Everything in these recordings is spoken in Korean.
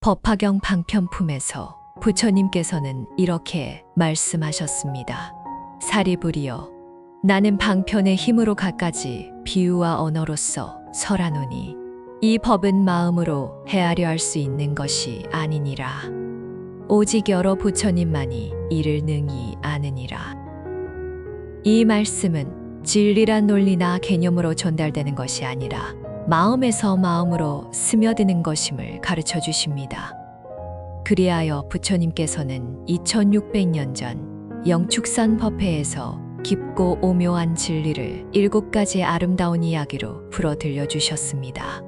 법화경 방편품에서 부처님께서는 이렇게 말씀하셨습니다. 사리부리여, 나는 방편의 힘으로 갖가지 비유와 언어로서 설하노니 이 법은 마음으로 헤아려 할 수 있는 것이 아니니라. 오직 여러 부처님만이 이를 능히 아느니라. 이 말씀은 진리란 논리나 개념으로 전달되는 것이 아니라 마음에서 마음으로 스며드는 것임을 가르쳐 주십니다. 그리하여 부처님께서는 2600년 전 영축선 법회에서 깊고 오묘한 진리를 7가지 아름다운 이야기로 풀어 들려주셨습니다.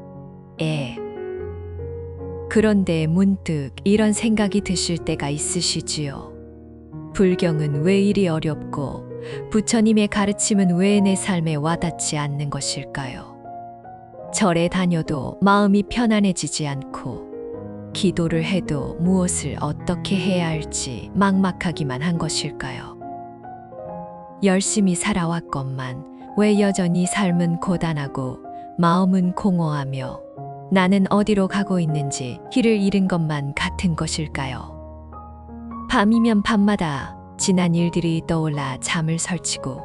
그런데 문득 이런 생각이 드실 때가 있으시지요. 불경은 왜 이리 어렵고 부처님의 가르침은 왜 내 삶에 와닿지 않는 것일까요? 절에 다녀도 마음이 편안해지지 않고 기도를 해도 무엇을 어떻게 해야 할지 막막하기만 한 것일까요? 열심히 살아왔건만 왜 여전히 삶은 고단하고 마음은 공허하며 나는 어디로 가고 있는지 길을 잃은 것만 같은 것일까요? 밤이면 밤마다 지난 일들이 떠올라 잠을 설치고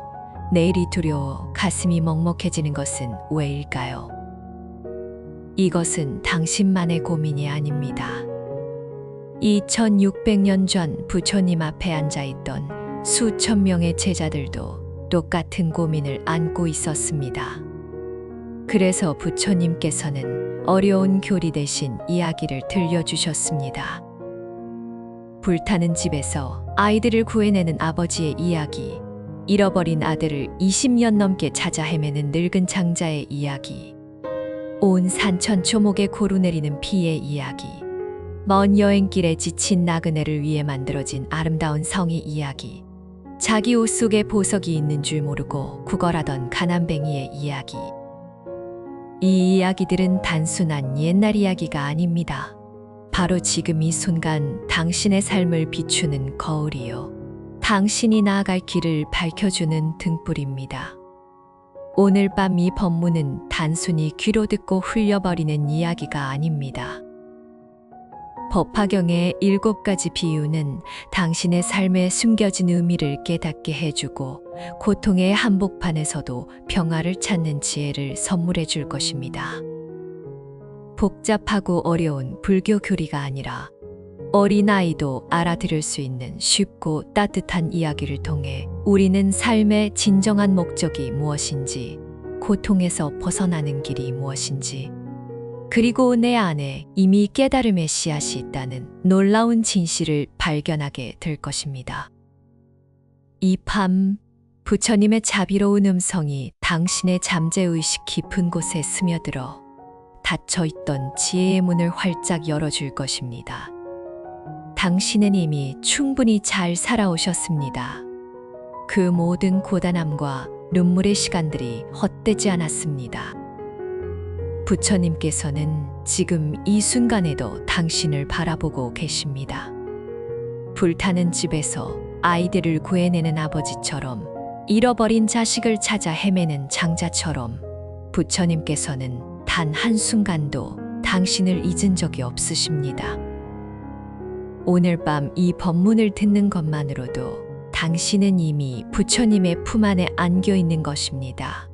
내일이 두려워 가슴이 먹먹해지는 것은 왜일까요? 이것은 당신만의 고민이 아닙니다. 2600년 전 부처님 앞에 앉아있던 수천 명의 제자들도 똑같은 고민을 안고 있었습니다. 그래서 부처님께서는 어려운 교리 대신 이야기를 들려주셨습니다. 불타는 집에서 아이들을 구해내는 아버지의 이야기, 잃어버린 아들을 20년 넘게 찾아 헤매는 늙은 장자의 이야기, 온 산천초목에 고루내리는 비의 이야기, 먼 여행길에 지친 나그네를 위해 만들어진 아름다운 성의 이야기, 자기 옷 속에 보석이 있는 줄 모르고 구걸하던 가난뱅이의 이야기. 이 이야기들은 단순한 옛날 이야기가 아닙니다. 바로 지금 이 순간 당신의 삶을 비추는 거울이요. 당신이 나아갈 길을 밝혀주는 등불입니다. 오늘 밤 이 법문은 단순히 귀로 듣고 흘려버리는 이야기가 아닙니다. 법화경의 7가지 비유는 당신의 삶에 숨겨진 의미를 깨닫게 해주고 고통의 한복판에서도 평화를 찾는 지혜를 선물해 줄 것입니다. 복잡하고 어려운 불교 교리가 아니라 어린아이도 알아들을 수 있는 쉽고 따뜻한 이야기를 통해 우리는 삶의 진정한 목적이 무엇인지, 고통에서 벗어나는 길이 무엇인지, 그리고 내 안에 이미 깨달음의 씨앗이 있다는 놀라운 진실을 발견하게 될 것입니다. 이 밤, 부처님의 자비로운 음성이 당신의 잠재의식 깊은 곳에 스며들어 닫혀있던 지혜의 문을 활짝 열어줄 것입니다. 당신은 이미 충분히 잘 살아오셨습니다. 그 모든 고단함과 눈물의 시간들이 헛되지 않았습니다. 부처님께서는 지금 이 순간에도 당신을 바라보고 계십니다. 불타는 집에서 아이들을 구해내는 아버지처럼, 잃어버린 자식을 찾아 헤매는 장자처럼 부처님께서는 단 한순간도 당신을 잊은 적이 없으십니다. 오늘 밤 이 법문을 듣는 것만으로도 당신은 이미 부처님의 품 안에 안겨 있는 것입니다.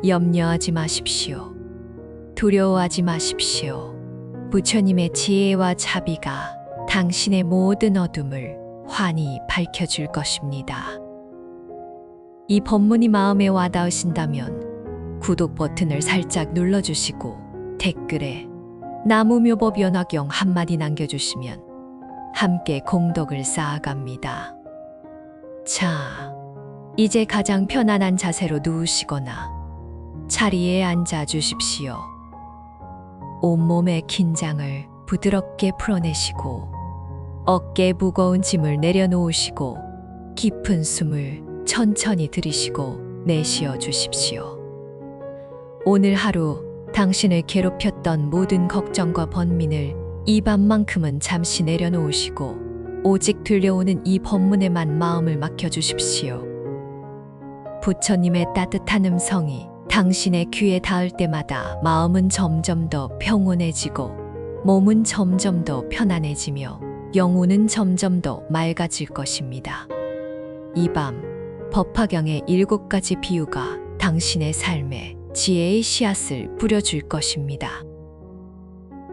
염려하지 마십시오. 두려워하지 마십시오. 부처님의 지혜와 자비가 당신의 모든 어둠을 환히 밝혀줄 것입니다. 이 법문이 마음에 와닿으신다면 구독 버튼을 살짝 눌러주시고 댓글에 나무묘법 연화경 한마디 남겨주시면 함께 공덕을 쌓아갑니다. 자, 이제 가장 편안한 자세로 누우시거나 자리에 앉아 주십시오. 온몸의 긴장을 부드럽게 풀어내시고 어깨에 무거운 짐을 내려놓으시고 깊은 숨을 천천히 들이쉬고 내쉬어 주십시오. 오늘 하루 당신을 괴롭혔던 모든 걱정과 번민을 이 밤만큼은 잠시 내려놓으시고 오직 들려오는 이 법문에만 마음을 맡겨주십시오. 부처님의 따뜻한 음성이 당신의 귀에 닿을 때마다 마음은 점점 더 평온해지고 몸은 점점 더 편안해지며 영혼은 점점 더 맑아질 것입니다. 이 밤 법화경의 7가지 비유가 당신의 삶에 지혜의 씨앗을 뿌려줄 것입니다.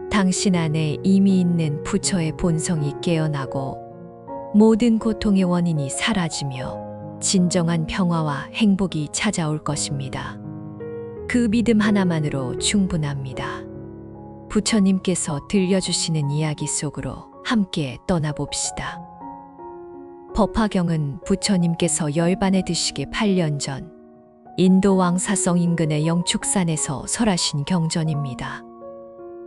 당신 안에 이미 있는 부처의 본성이 깨어나고 모든 고통의 원인이 사라지며 진정한 평화와 행복이 찾아올 것입니다. 그 믿음 하나만으로 충분합니다. 부처님께서 들려주시는 이야기 속으로 함께 떠나봅시다. 법화경은 부처님께서 열반에 드시기 8년 전 인도 왕사성 인근의 영축산에서 설하신 경전입니다.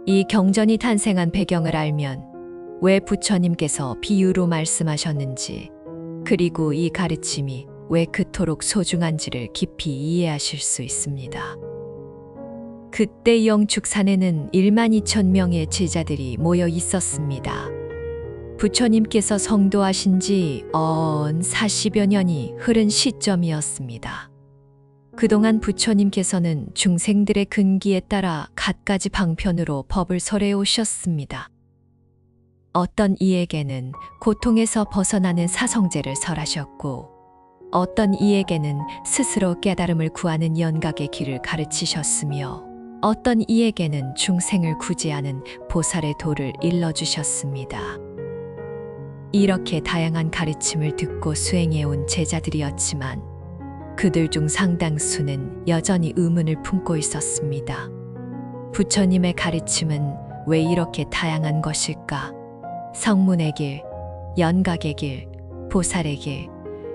이 경전이 탄생한 배경을 알면 왜 부처님께서 비유로 말씀하셨는지, 그리고 이 가르침이 왜 그토록 소중한지를 깊이 이해하실 수 있습니다. 그때 영축산에는 12,000명의 제자들이 모여 있었습니다. 부처님께서 성도하신 지 40여 년이 흐른 시점이었습니다. 그동안 부처님께서는 중생들의 근기에 따라 갖가지 방편으로 법을 설해 오셨습니다. 어떤 이에게는 고통에서 벗어나는 사성제를 설하셨고, 어떤 이에게는 스스로 깨달음을 구하는 연각의 길을 가르치셨으며, 어떤 이에게는 중생을 구제하는 보살의 도를 일러주셨습니다. 이렇게 다양한 가르침을 듣고 수행해온 제자들이었지만 그들 중 상당수는 여전히 의문을 품고 있었습니다. 부처님의 가르침은 왜 이렇게 다양한 것일까? 성문의 길, 연각의 길, 보살의 길,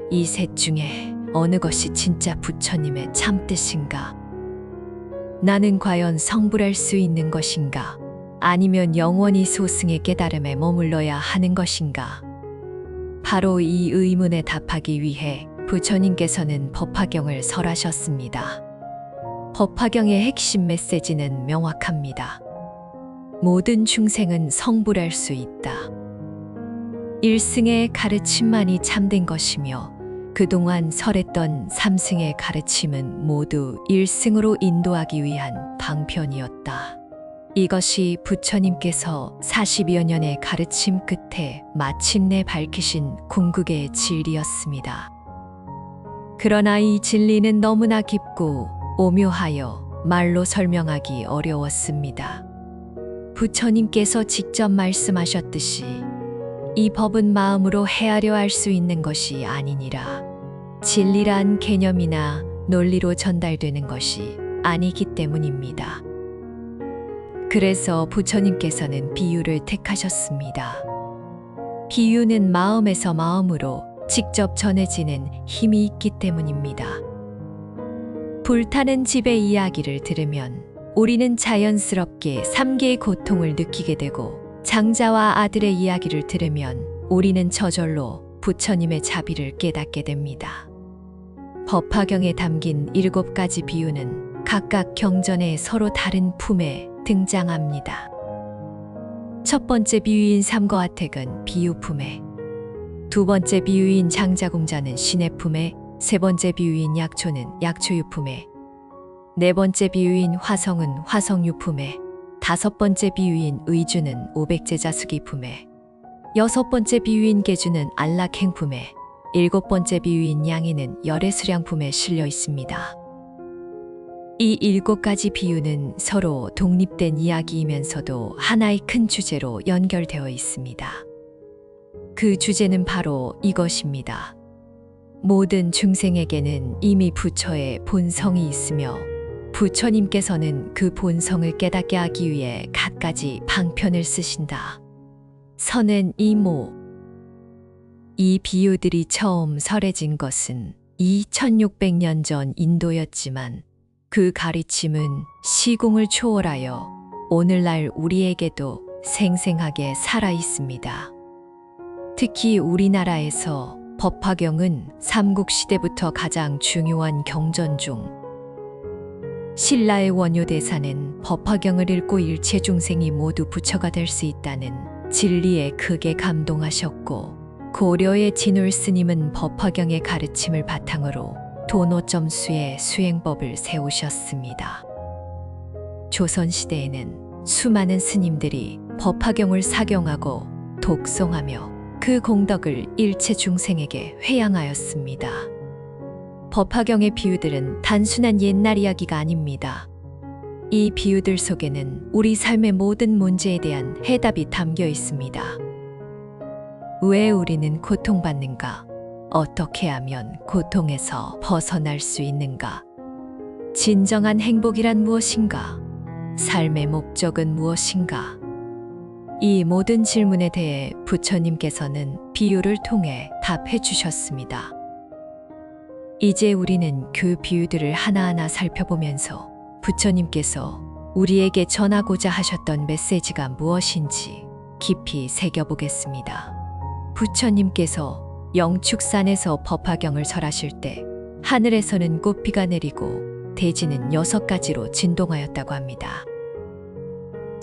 이 셋 중에 어느 것이 진짜 부처님의 참뜻인가? 나는 과연 성불할 수 있는 것인가? 아니면 영원히 소승의 깨달음에 머물러야 하는 것인가? 바로 이 의문에 답하기 위해 부처님께서는 법화경을 설하셨습니다. 법화경의 핵심 메시지는 명확합니다. 모든 중생은 성불할 수 있다. 일승의 가르침만이 참된 것이며 그동안 설했던 삼승의 가르침은 모두 일승으로 인도하기 위한 방편이었다. 이것이 부처님께서 40여 년의 가르침 끝에 마침내 밝히신 궁극의 진리였습니다. 그러나 이 진리는 너무나 깊고 오묘하여 말로 설명하기 어려웠습니다. 부처님께서 직접 말씀하셨듯이 이 법은 마음으로 헤아려 알 수 있는 것이 아니니라. 진리란 개념이나 논리로 전달되는 것이 아니기 때문입니다. 그래서 부처님께서는 비유를 택하셨습니다. 비유는 마음에서 마음으로 직접 전해지는 힘이 있기 때문입니다. 불타는 집의 이야기를 들으면 우리는 자연스럽게 3개의 고통을 느끼게 되고, 장자와 아들의 이야기를 들으면 우리는 저절로 부처님의 자비를 깨닫게 됩니다. 법화경에 담긴 7가지 비유는 각각 경전에 서로 다른 품에 등장합니다. 첫 번째 비유인 삼거하택은 비유품에, 두 번째 비유인 장자공자는 신의 품에, 세 번째 비유인 약초는 약초유품에, 네 번째 비유인 화성은 화성유품에, 다섯 번째 비유인 의주는 오백제자수기 품에, 여섯 번째 비유인 계주는 안락행품에, 일곱 번째 비유인 양이는 열애수량품에 실려 있습니다. 이 7가지 비유는 서로 독립된 이야기이면서도 하나의 큰 주제로 연결되어 있습니다. 그 주제는 바로 이것입니다. 모든 중생에게는 이미 부처의 본성이 있으며 부처님께서는 그 본성을 깨닫게 하기 위해 갖가지 방편을 쓰신다. 선은 이모. 이 비유들이 처음 설해진 것은 2600년 전 인도였지만 그 가르침은 시공을 초월하여 오늘날 우리에게도 생생하게 살아 있습니다. 특히 우리나라에서 법화경은 삼국시대부터 가장 중요한 경전 중 신라의 원효대사는 법화경을 읽고 일체 중생이 모두 부처가 될 수 있다는 진리에 크게 감동하셨고, 고려의 진울스님은 법화경의 가르침을 바탕으로 도노점수의 수행법을 세우셨습니다. 조선시대에는 수많은 스님들이 법화경을 사경하고 독송하며 그 공덕을 일체 중생에게 회양하였습니다. 법화경의 비유들은 단순한 옛날 이야기가 아닙니다. 이 비유들 속에는 우리 삶의 모든 문제에 대한 해답이 담겨 있습니다. 왜 우리는 고통받는가? 어떻게 하면 고통에서 벗어날 수 있는가? 진정한 행복이란 무엇인가? 삶의 목적은 무엇인가? 이 모든 질문에 대해 부처님께서는 비유를 통해 답해 주셨습니다. 이제 우리는 그 비유들을 하나하나 살펴보면서 부처님께서 우리에게 전하고자 하셨던 메시지가 무엇인지 깊이 새겨보겠습니다. 부처님께서 영축산에서 법화경을 설하실 때 하늘에서는 꽃비가 내리고 대지는 6가지로 진동하였다고 합니다.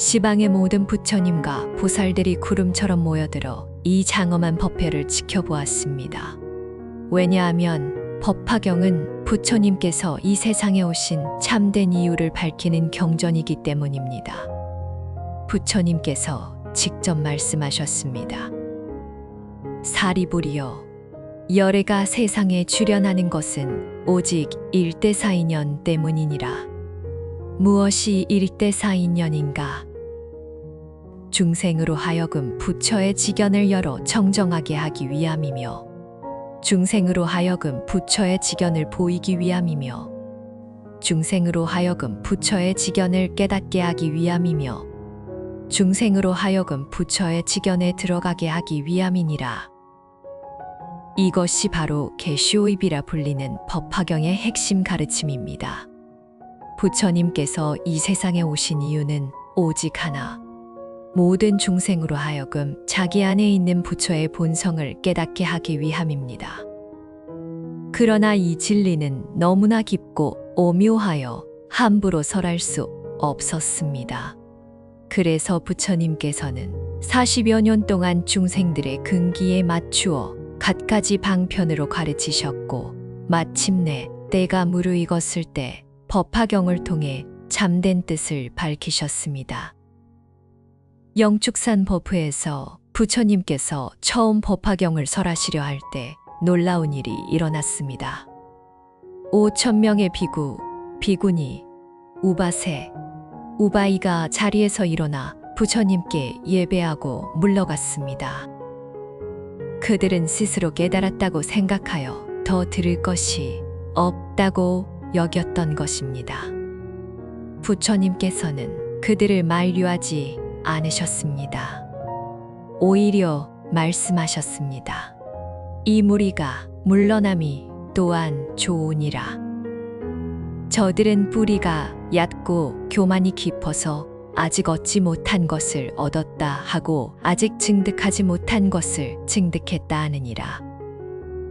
시방의 모든 부처님과 보살들이 구름처럼 모여들어 이 장엄한 법회를 지켜보았습니다. 왜냐하면 법화경은 부처님께서 이 세상에 오신 참된 이유를 밝히는 경전이기 때문입니다. 부처님께서 직접 말씀하셨습니다. 사리부리여, 열애가 세상에 출현하는 것은 오직 일대사인연 때문이니라. 무엇이 일대사인연인가? 중생으로 하여금 부처의 지견을 열어 정정하게 하기 위함이며, 중생으로 하여금 부처의 지견을 보이기 위함이며, 중생으로 하여금 부처의 지견을 깨닫게 하기 위함이며, 중생으로 하여금 부처의 지견에 들어가게 하기 위함이니라. 이것이 바로 계시오입이라 불리는 법화경의 핵심 가르침입니다. 부처님께서 이 세상에 오신 이유는 오직 하나, 모든 중생으로 하여금 자기 안에 있는 부처의 본성을 깨닫게 하기 위함입니다. 그러나 이 진리는 너무나 깊고 오묘하여 함부로 설할 수 없었습니다. 그래서 부처님께서는 40여 년 동안 중생들의 근기에 맞추어 갖가지 방편으로 가르치셨고, 마침내 때가 무르익었을 때 법화경을 통해 참된 뜻을 밝히셨습니다. 영축산 법회에서 부처님께서 처음 법화경을 설하시려 할 때 놀라운 일이 일어났습니다. 5,000명의 비구, 비구니, 우바세, 우바이가 자리에서 일어나 부처님께 예배하고 물러갔습니다. 그들은 스스로 깨달았다고 생각하여 더 들을 것이 없다고 여겼던 것입니다. 부처님께서는 그들을 만류하지 않으셨습니다. 오히려 말씀하셨습니다. 이 무리가 물러남이 또한 좋으니라. 저들은 뿌리가 얕고 교만이 깊어서 아직 얻지 못한 것을 얻었다 하고 아직 증득하지 못한 것을 증득했다 하느니라.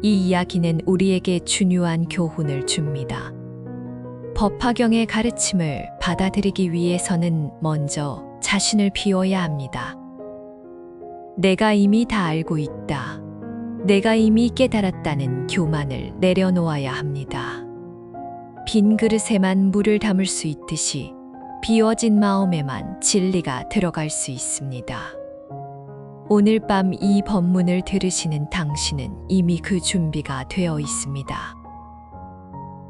이 이야기는 우리에게 중요한 교훈을 줍니다. 법화경의 가르침을 받아들이기 위해서는 먼저 자신을 비워야 합니다. 내가 이미 다 알고 있다. 내가 이미 깨달았다는 교만을 내려놓아야 합니다. 빈 그릇에만 물을 담을 수 있듯이 비워진 마음에만 진리가 들어갈 수 있습니다. 오늘 밤 이 법문을 들으시는 당신은 이미 그 준비가 되어 있습니다.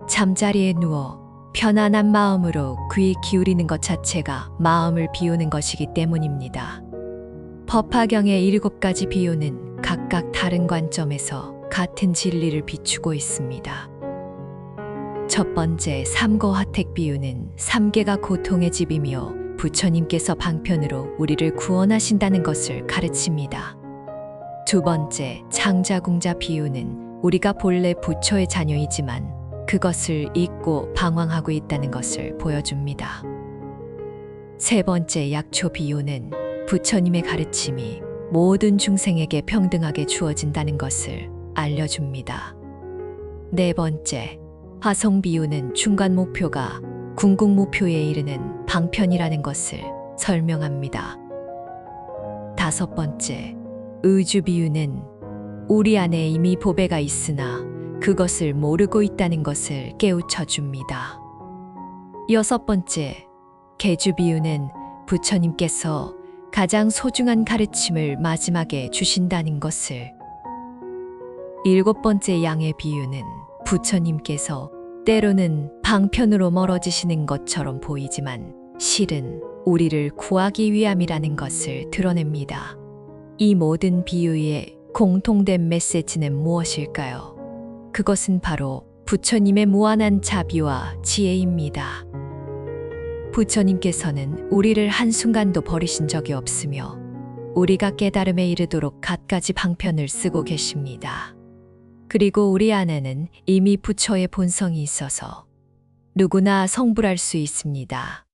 잠자리에 누워 편안한 마음으로 귀 기울이는 것 자체가 마음을 비우는 것이기 때문입니다. 법화경의 7가지 비유는 각각 다른 관점에서 같은 진리를 비추고 있습니다. 첫 번째 삼고화택 비유는 3개가 고통의 집이며 부처님께서 방편으로 우리를 구원하신다는 것을 가르칩니다. 두 번째 창자궁자 비유는 우리가 본래 부처의 자녀이지만 그것을 잊고 방황하고 있다는 것을 보여줍니다. 세 번째 약초 비유는 부처님의 가르침이 모든 중생에게 평등하게 주어진다는 것을 알려줍니다. 네 번째 화성 비유는 중간 목표가 궁극 목표에 이르는 방편이라는 것을 설명합니다. 다섯 번째 의주 비유는 우리 안에 이미 보배가 있으나 그것을 모르고 있다는 것을 깨우쳐 줍니다. 여섯 번째 계주 비유는 부처님께서 가장 소중한 가르침을 마지막에 주신다는 것을. 7번째 양의 비유는 부처님께서 때로는 방편으로 멀어지시는 것처럼 보이지만 실은 우리를 구하기 위함이라는 것을 드러냅니다. 이 모든 비유의 공통된 메시지는 무엇일까요? 그것은 바로 부처님의 무한한 자비와 지혜입니다. 부처님께서는 우리를 한순간도 버리신 적이 없으며 우리가 깨달음에 이르도록 갖가지 방편을 쓰고 계십니다. 그리고 우리 안에는 이미 부처의 본성이 있어서 누구나 성불할 수 있습니다.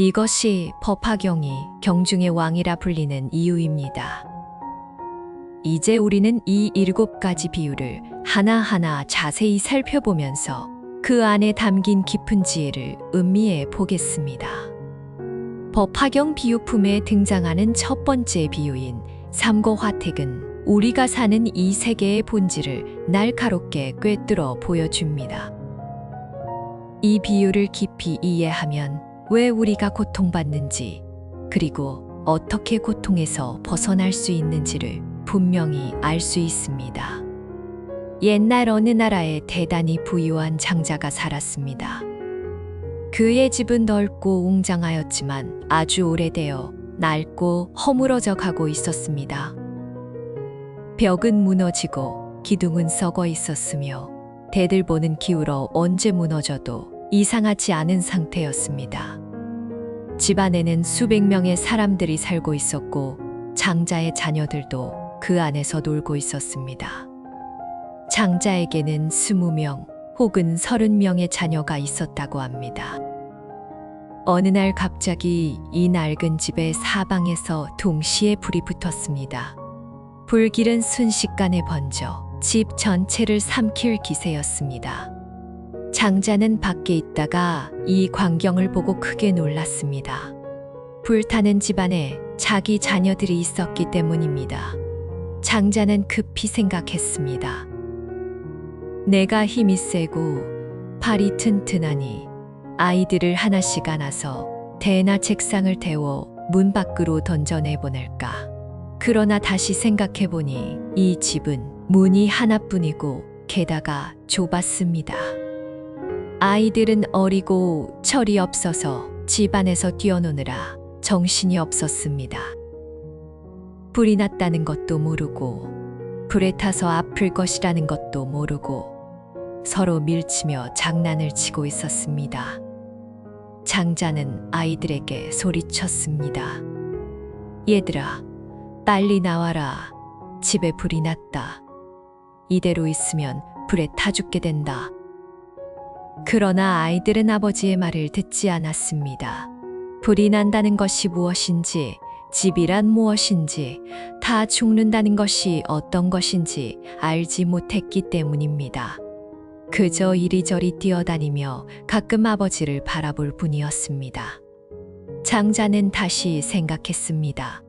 이것이 법화경이 경중의 왕이라 불리는 이유입니다. 이제 우리는 이 7가지 비유를 하나하나 자세히 살펴보면서 그 안에 담긴 깊은 지혜를 음미해 보겠습니다. 법화경 비유품에 등장하는 첫 번째 비유인 삼고화택은 우리가 사는 이 세계의 본질을 날카롭게 꿰뚫어 보여줍니다. 이 비유를 깊이 이해하면 왜 우리가 고통받는지, 그리고 어떻게 고통에서 벗어날 수 있는지를 분명히 알 수 있습니다. 옛날 어느 나라에 대단히 부유한 장자가 살았습니다. 그의 집은 넓고 웅장하였지만 아주 오래되어 낡고 허물어져 가고 있었습니다. 벽은 무너지고 기둥은 썩어 있었으며 대들보는 기울어 언제 무너져도 이상하지 않은 상태였습니다. 집안에는 수백 명의 사람들이 살고 있었고 장자의 자녀들도 그 안에서 놀고 있었습니다. 장자에게는 20명 혹은 30명의 자녀가 있었다고 합니다. 어느 날 갑자기 이 낡은 집의 사방에서 동시에 불이 붙었습니다. 불길은 순식간에 번져 집 전체를 삼킬 기세였습니다. 장자는 밖에 있다가 이 광경을 보고 크게 놀랐습니다. 불타는 집안에 자기 자녀들이 있었기 때문입니다. 장자는 급히 생각했습니다. 내가 힘이 세고 발이 튼튼하니 아이들을 하나씩 안아서 대나 책상을 태워 문 밖으로 던져내보낼까. 그러나 다시 생각해보니 이 집은 문이 하나뿐이고 게다가 좁았습니다. 아이들은 어리고 철이 없어서 집안에서 뛰어노느라 정신이 없었습니다. 불이 났다는 것도 모르고 불에 타서 아플 것이라는 것도 모르고 서로 밀치며 장난을 치고 있었습니다. 장자는 아이들에게 소리쳤습니다. 얘들아, 빨리 나와라. 집에 불이 났다. 이대로 있으면 불에 타 죽게 된다. 그러나 아이들은 아버지의 말을 듣지 않았습니다. 불이 난다는 것이 무엇인지, 집이란 무엇인지, 다 죽는다는 것이 어떤 것인지 알지 못했기 때문입니다. 그저 이리저리 뛰어다니며 가끔 아버지를 바라볼 뿐이었습니다. 장자는 다시 생각했습니다.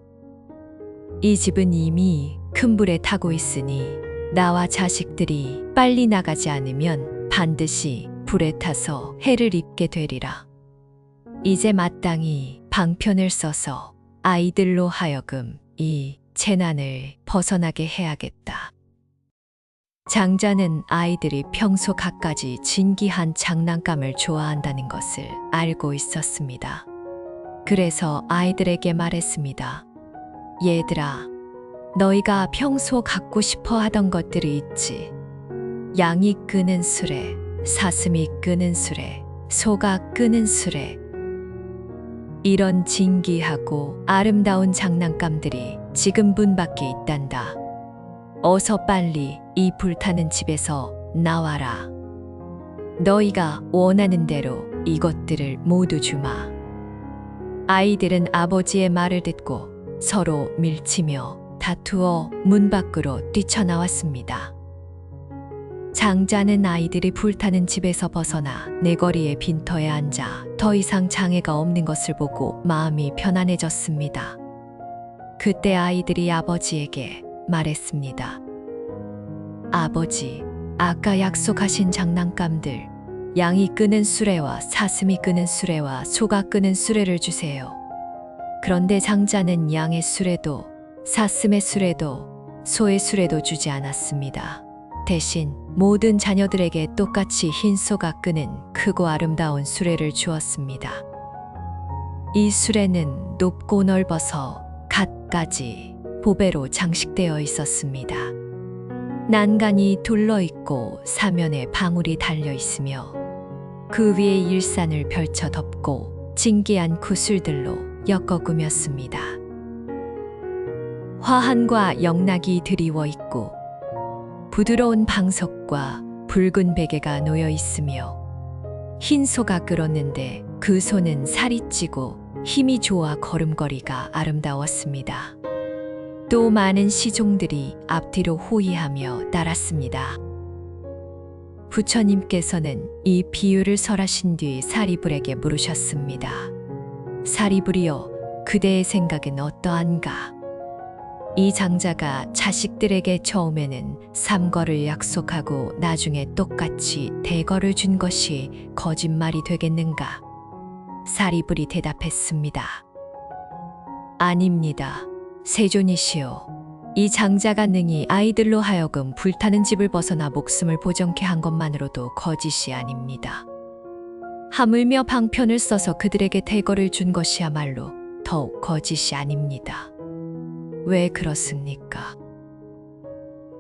이 집은 이미 큰 불에 타고 있으니 나와 자식들이 빨리 나가지 않으면 반드시 불에 타서 해를 입게 되리라. 이제 마땅히 방편을 써서 아이들로 하여금 이 재난을 벗어나게 해야겠다. 장자는 아이들이 평소 갖가지 진기한 장난감을 좋아한다는 것을 알고 있었습니다. 그래서 아이들에게 말했습니다. 얘들아, 너희가 평소 갖고 싶어 하던 것들이 있지. 양이 끄는 수레, 사슴이 끄는 수레, 소가 끄는 수레. 이런 진기하고 아름다운 장난감들이 지금 문 밖에 있단다. 어서 빨리 이 불타는 집에서 나와라. 너희가 원하는 대로 이것들을 모두 주마. 아이들은 아버지의 말을 듣고 서로 밀치며 다투어 문 밖으로 뛰쳐나왔습니다. 장자는 아이들이 불타는 집에서 벗어나 내거리의 빈터에 앉아 더 이상 장애가 없는 것을 보고 마음이 편안해졌습니다. 그때 아이들이 아버지에게 말했습니다. 아버지, 아까 약속하신 장난감들, 양이 끄는 수레와 사슴이 끄는 수레와 소가 끄는 수레를 주세요. 그런데 장자는 양의 수레도 사슴의 수레도 소의 수레도 주지 않았습니다. 대신 모든 자녀들에게 똑같이 흰 소가 끄는 크고 아름다운 수레를 주었습니다. 이 수레는 높고 넓어서 갖가지 보배로 장식되어 있었습니다. 난간이 둘러있고 사면에 방울이 달려 있으며 그 위에 일산을 펼쳐 덮고 진기한 구슬들로 엮어 꾸몄습니다. 화환과 영락이 드리워 있고 부드러운 방석과 붉은 베개가 놓여 있으며 흰 소가 끌었는데 그 소는 살이 찌고 힘이 좋아 걸음걸이가 아름다웠습니다. 또 많은 시종들이 앞뒤로 호위하며 따랐습니다. 부처님께서는 이 비유를 설하신 뒤 사리불에게 물으셨습니다. 사리불이여, 그대의 생각은 어떠한가? 이 장자가 자식들에게 처음에는 삼거를 약속하고 나중에 똑같이 대거를 준 것이 거짓말이 되겠는가? 사리불이 대답했습니다. 아닙니다. 세존이시여, 이 장자가 능히 아이들로 하여금 불타는 집을 벗어나 목숨을 보정케 한 것만으로도 거짓이 아닙니다. 하물며 방편을 써서 그들에게 대거를 준 것이야말로 더욱 거짓이 아닙니다. 왜 그렇습니까?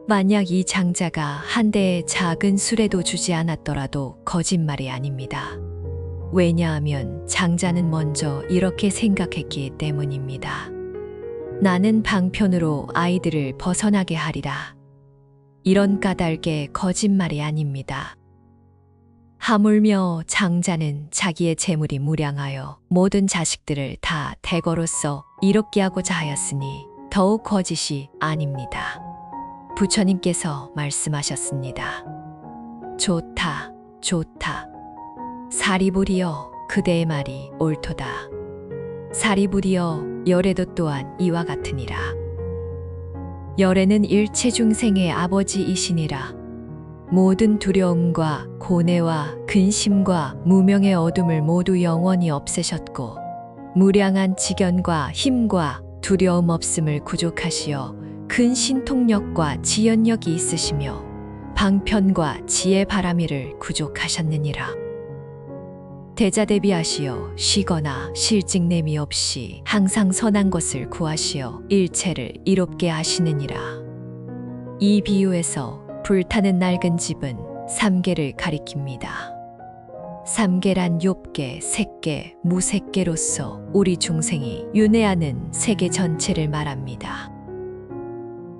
만약 이 장자가 한 대의 작은 수레도 주지 않았더라도 거짓말이 아닙니다. 왜냐하면 장자는 먼저 이렇게 생각했기 때문입니다. 나는 방편으로 아이들을 벗어나게 하리라. 이런 까닭의 거짓말이 아닙니다. 하물며 장자는 자기의 재물이 무량하여 모든 자식들을 다 대거로서 이롭게 하고자 하였으니 더욱 거짓이 아닙니다. 부처님께서 말씀하셨습니다. 좋다, 좋다. 사리불이여, 그대의 말이 옳도다. 사리불이여, 열애도 또한 이와 같으니라. 열애는 일체 중생의 아버지이시니라. 모든 두려움과 고뇌와 근심과 무명의 어둠을 모두 영원히 없애셨고 무량한 지견과 힘과 두려움 없음을 구족하시어 큰 신통력과 지연력이 있으시며 방편과 지혜 바라미를 구족하셨느니라. 대자대비하시어 쉬거나 실직냄이 없이 항상 선한 것을 구하시어 일체를 이롭게 하시느니라. 이 비유에서 불타는 낡은 집은 삼계를 가리킵니다. 삼계란 욥계, 색계, 무색계로서 우리 중생이 윤회하는 세계 전체를 말합니다.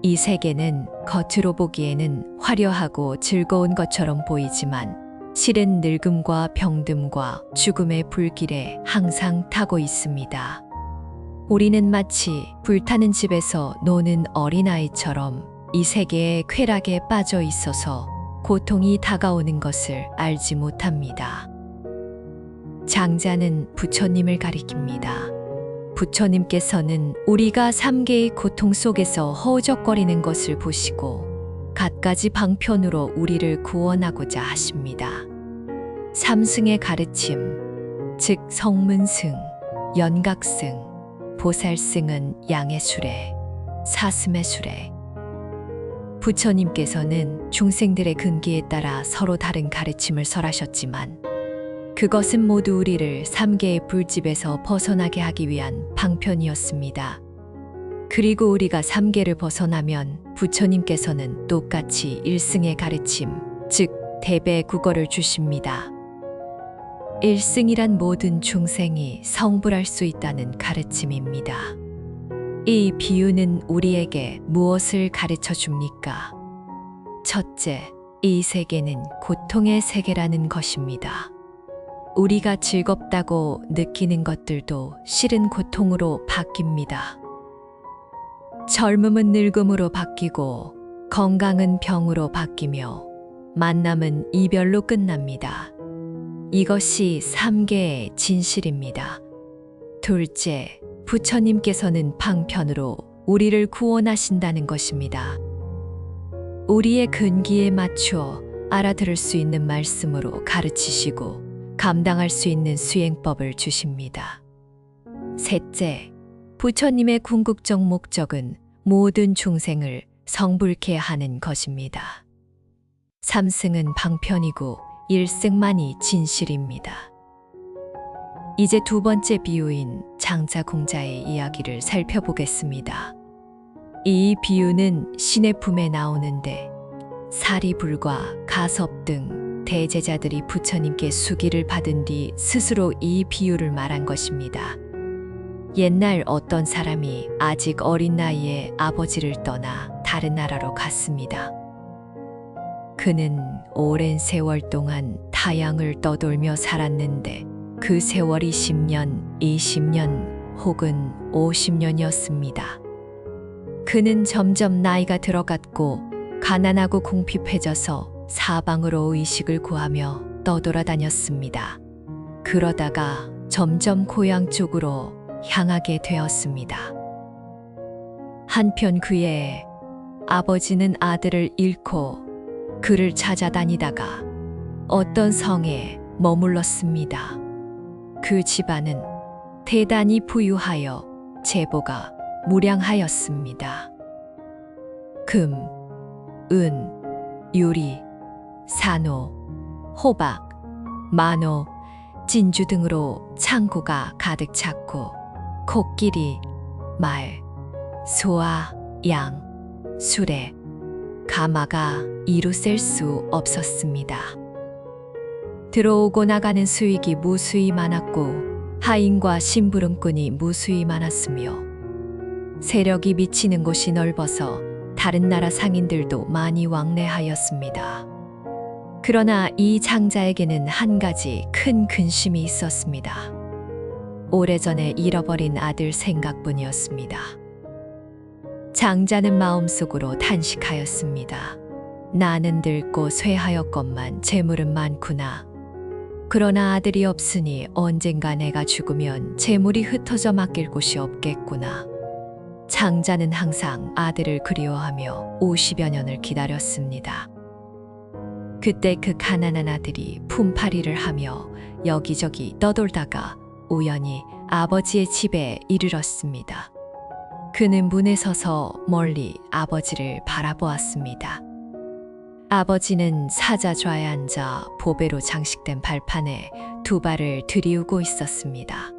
이 세계는 겉으로 보기에는 화려하고 즐거운 것처럼 보이지만 실은 늙음과 병듦과 죽음의 불길에 항상 타고 있습니다. 우리는 마치 불타는 집에서 노는 어린아이처럼 이 세계의 쾌락에 빠져 있어서 고통이 다가오는 것을 알지 못합니다. 장자는 부처님을 가리킵니다. 부처님께서는 우리가 삼계의 고통 속에서 허우적거리는 것을 보시고 갖가지 방편으로 우리를 구원하고자 하십니다. 삼승의 가르침, 즉 성문승, 연각승, 보살승은 양의 수레, 사슴의 수레. 부처님께서는 중생들의 근기에 따라 서로 다른 가르침을 설하셨지만 그것은 모두 우리를 삼계의 불집에서 벗어나게 하기 위한 방편이었습니다. 그리고 우리가 삼계를 벗어나면 부처님께서는 똑같이 일승의 가르침, 즉 대배 국어를 주십니다. 일승이란 모든 중생이 성불할 수 있다는 가르침입니다. 이 비유는 우리에게 무엇을 가르쳐 줍니까? 첫째, 이 세계는 고통의 세계라는 것입니다. 우리가 즐겁다고 느끼는 것들도 실은 고통으로 바뀝니다. 젊음은 늙음으로 바뀌고 건강은 병으로 바뀌며 만남은 이별로 끝납니다. 이것이 삼계의 진실입니다. 둘째, 부처님께서는 방편으로 우리를 구원하신다는 것입니다. 우리의 근기에 맞추어 알아들을 수 있는 말씀으로 가르치시고 감당할 수 있는 수행법을 주십니다. 셋째, 부처님의 궁극적 목적은 모든 중생을 성불케 하는 것입니다. 삼승은 방편이고 일승만이 진실입니다. 이제 두 번째 비유인 장자공자의 이야기를 살펴보겠습니다. 이 비유는 신의 품에 나오는데 사리불과 가섭 등 대제자들이 부처님께 수기를 받은 뒤 스스로 이 비유를 말한 것입니다. 옛날 어떤 사람이 아직 어린 나이에 아버지를 떠나 다른 나라로 갔습니다. 그는 오랜 세월 동안 타향을 떠돌며 살았는데 그 세월이 10년, 20년 혹은 50년이었습니다. 그는 점점 나이가 들어갔고 가난하고 궁핍해져서 사방으로 의식을 구하며 떠돌아다녔습니다. 그러다가 점점 고향 쪽으로 향하게 되었습니다. 한편 그의 아버지는 아들을 잃고 그를 찾아다니다가 어떤 성에 머물렀습니다. 그 집안은 대단히 부유하여 재보가 무량하였습니다. 금, 은, 유리, 산호, 호박, 만호, 진주 등으로 창고가 가득 찼고 코끼리, 말, 소와 양, 수레, 가마가 이루 셀 수 없었습니다. 들어오고 나가는 수익이 무수히 많았고 하인과 심부름꾼이 무수히 많았으며 세력이 미치는 곳이 넓어서 다른 나라 상인들도 많이 왕래하였습니다. 그러나 이 장자에게는 한 가지 큰 근심이 있었습니다. 오래전에 잃어버린 아들 생각뿐이었습니다. 장자는 마음속으로 탄식하였습니다. 나는 늙고 쇠하였건만 재물은 많구나. 그러나 아들이 없으니 언젠가 내가 죽으면 재물이 흩어져 맡길 곳이 없겠구나. 장자는 항상 아들을 그리워하며 50여 년을 기다렸습니다. 그때 그 가난한 아들이 품팔이를 하며 여기저기 떠돌다가 우연히 아버지의 집에 이르렀습니다. 그는 문에 서서 멀리 아버지를 바라보았습니다. 아버지는 사자좌에 앉아 보배로 장식된 발판에 두 발을 들이우고 있었습니다.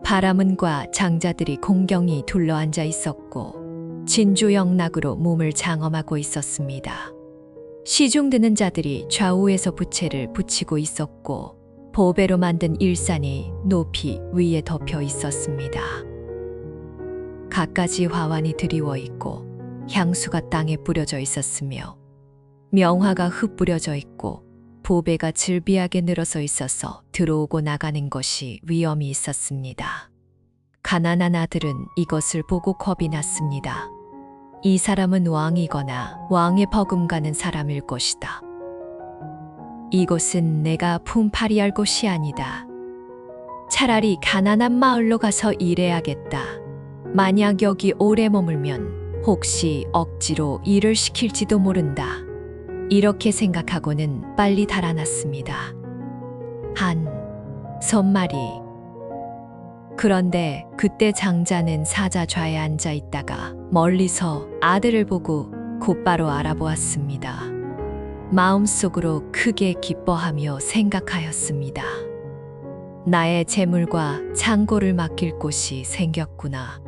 바라문과 장자들이 공경히 둘러앉아 있었고 진주영락으로 몸을 장엄하고 있었습니다. 시중 드는 자들이 좌우에서 부채를 붙이고 있었고 보배로 만든 일산이 높이 위에 덮여 있었습니다. 갖가지 화환이 드리워 있고 향수가 땅에 뿌려져 있었으며 명화가 흩뿌려져 있고 보배가 즐비하게 늘어서 있어서 들어오고 나가는 것이 위험이 있었습니다. 가난한 아들은 이것을 보고 겁이 났습니다. 이 사람은 왕이거나 왕의 버금가는 사람일 것이다. 이곳은 내가 품팔이할 곳이 아니다. 차라리 가난한 마을로 가서 일해야겠다. 만약 여기 오래 머물면 혹시 억지로 일을 시킬지도 모른다. 이렇게 생각하고는 빨리 달아났습니다. 한 섬마리. 그런데 그때 장자는 사자좌에 앉아 있다가 멀리서 아들을 보고 곧바로 알아보았습니다. 마음속으로 크게 기뻐하며 생각하였습니다. 나의 재물과 창고를 맡길 곳이 생겼구나.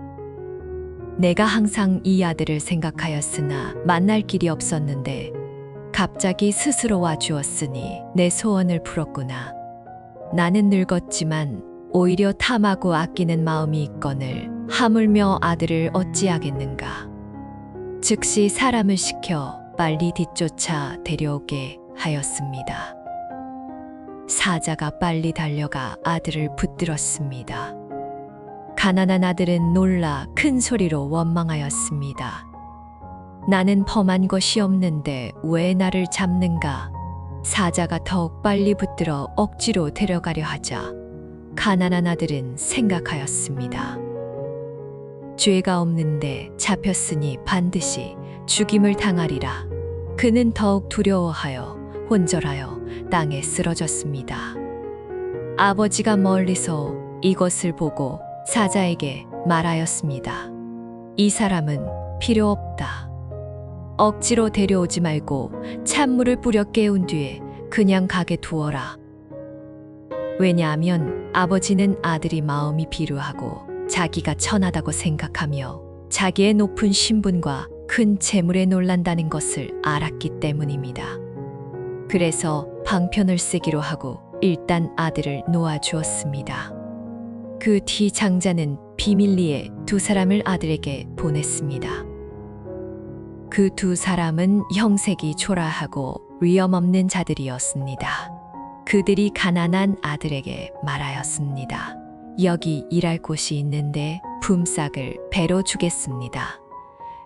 내가 항상 이 아들을 생각하였으나 만날 길이 없었는데 갑자기 스스로 와주었으니 내 소원을 풀었구나. 나는 늙었지만 오히려 탐하고 아끼는 마음이 있거늘 하물며 아들을 어찌하겠는가. 즉시 사람을 시켜 빨리 뒤쫓아 데려오게 하였습니다. 사자가 빨리 달려가 아들을 붙들었습니다. 가난한 아들은 놀라 큰 소리로 원망하였습니다. 나는 범한 것이 없는데 왜 나를 잡는가? 사자가 더욱 빨리 붙들어 억지로 데려가려 하자 가난한 아들은 생각하였습니다. 죄가 없는데 잡혔으니 반드시 죽임을 당하리라. 그는 더욱 두려워하여 혼절하여 땅에 쓰러졌습니다. 아버지가 멀리서 이것을 보고 사자에게 말하였습니다. 이 사람은 필요 없다. 억지로 데려오지 말고 찬물을 뿌려 깨운 뒤에 그냥 가게 두어라. 왜냐하면 아버지는 아들이 마음이 비루하고 자기가 천하다고 생각하며 자기의 높은 신분과 큰 재물에 놀란다는 것을 알았기 때문입니다. 그래서 방편을 쓰기로 하고 일단 아들을 놓아주었습니다. 그 뒤 장자는 비밀리에 두 사람을 아들에게 보냈습니다. 그 두 사람은 형색이 초라하고 위험 없는 자들이었습니다. 그들이 가난한 아들에게 말하였습니다. 여기 일할 곳이 있는데 품삯을 배로 주겠습니다.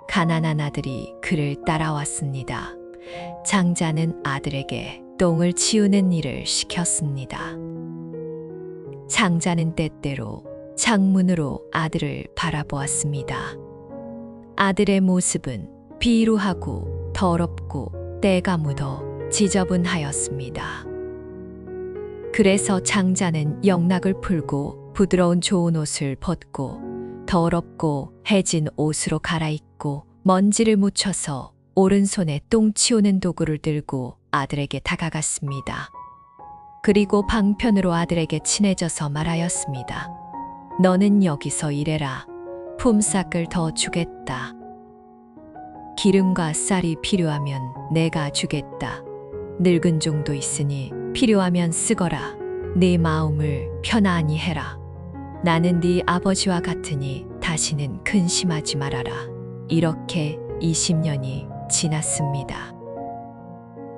가난한 아들이 그를 따라왔습니다. 장자는 아들에게 똥을 치우는 일을 시켰습니다. 장자는 때때로 창문으로 아들을 바라보았습니다. 아들의 모습은 비루하고 더럽고 때가 묻어 지저분하였습니다. 그래서 장자는 영락을 풀고 부드러운 좋은 옷을 벗고 더럽고 해진 옷으로 갈아입고 먼지를 묻혀서 오른손에 똥 치우는 도구를 들고 아들에게 다가갔습니다. 그리고 방편으로 아들에게 친해져서 말하였습니다. 너는 여기서 일해라. 품삯을 더 주겠다. 기름과 쌀이 필요하면 내가 주겠다. 늙은 종도 있으니 필요하면 쓰거라. 네 마음을 편안히 해라. 나는 네 아버지와 같으니 다시는 근심하지 말아라. 이렇게 20년이 지났습니다.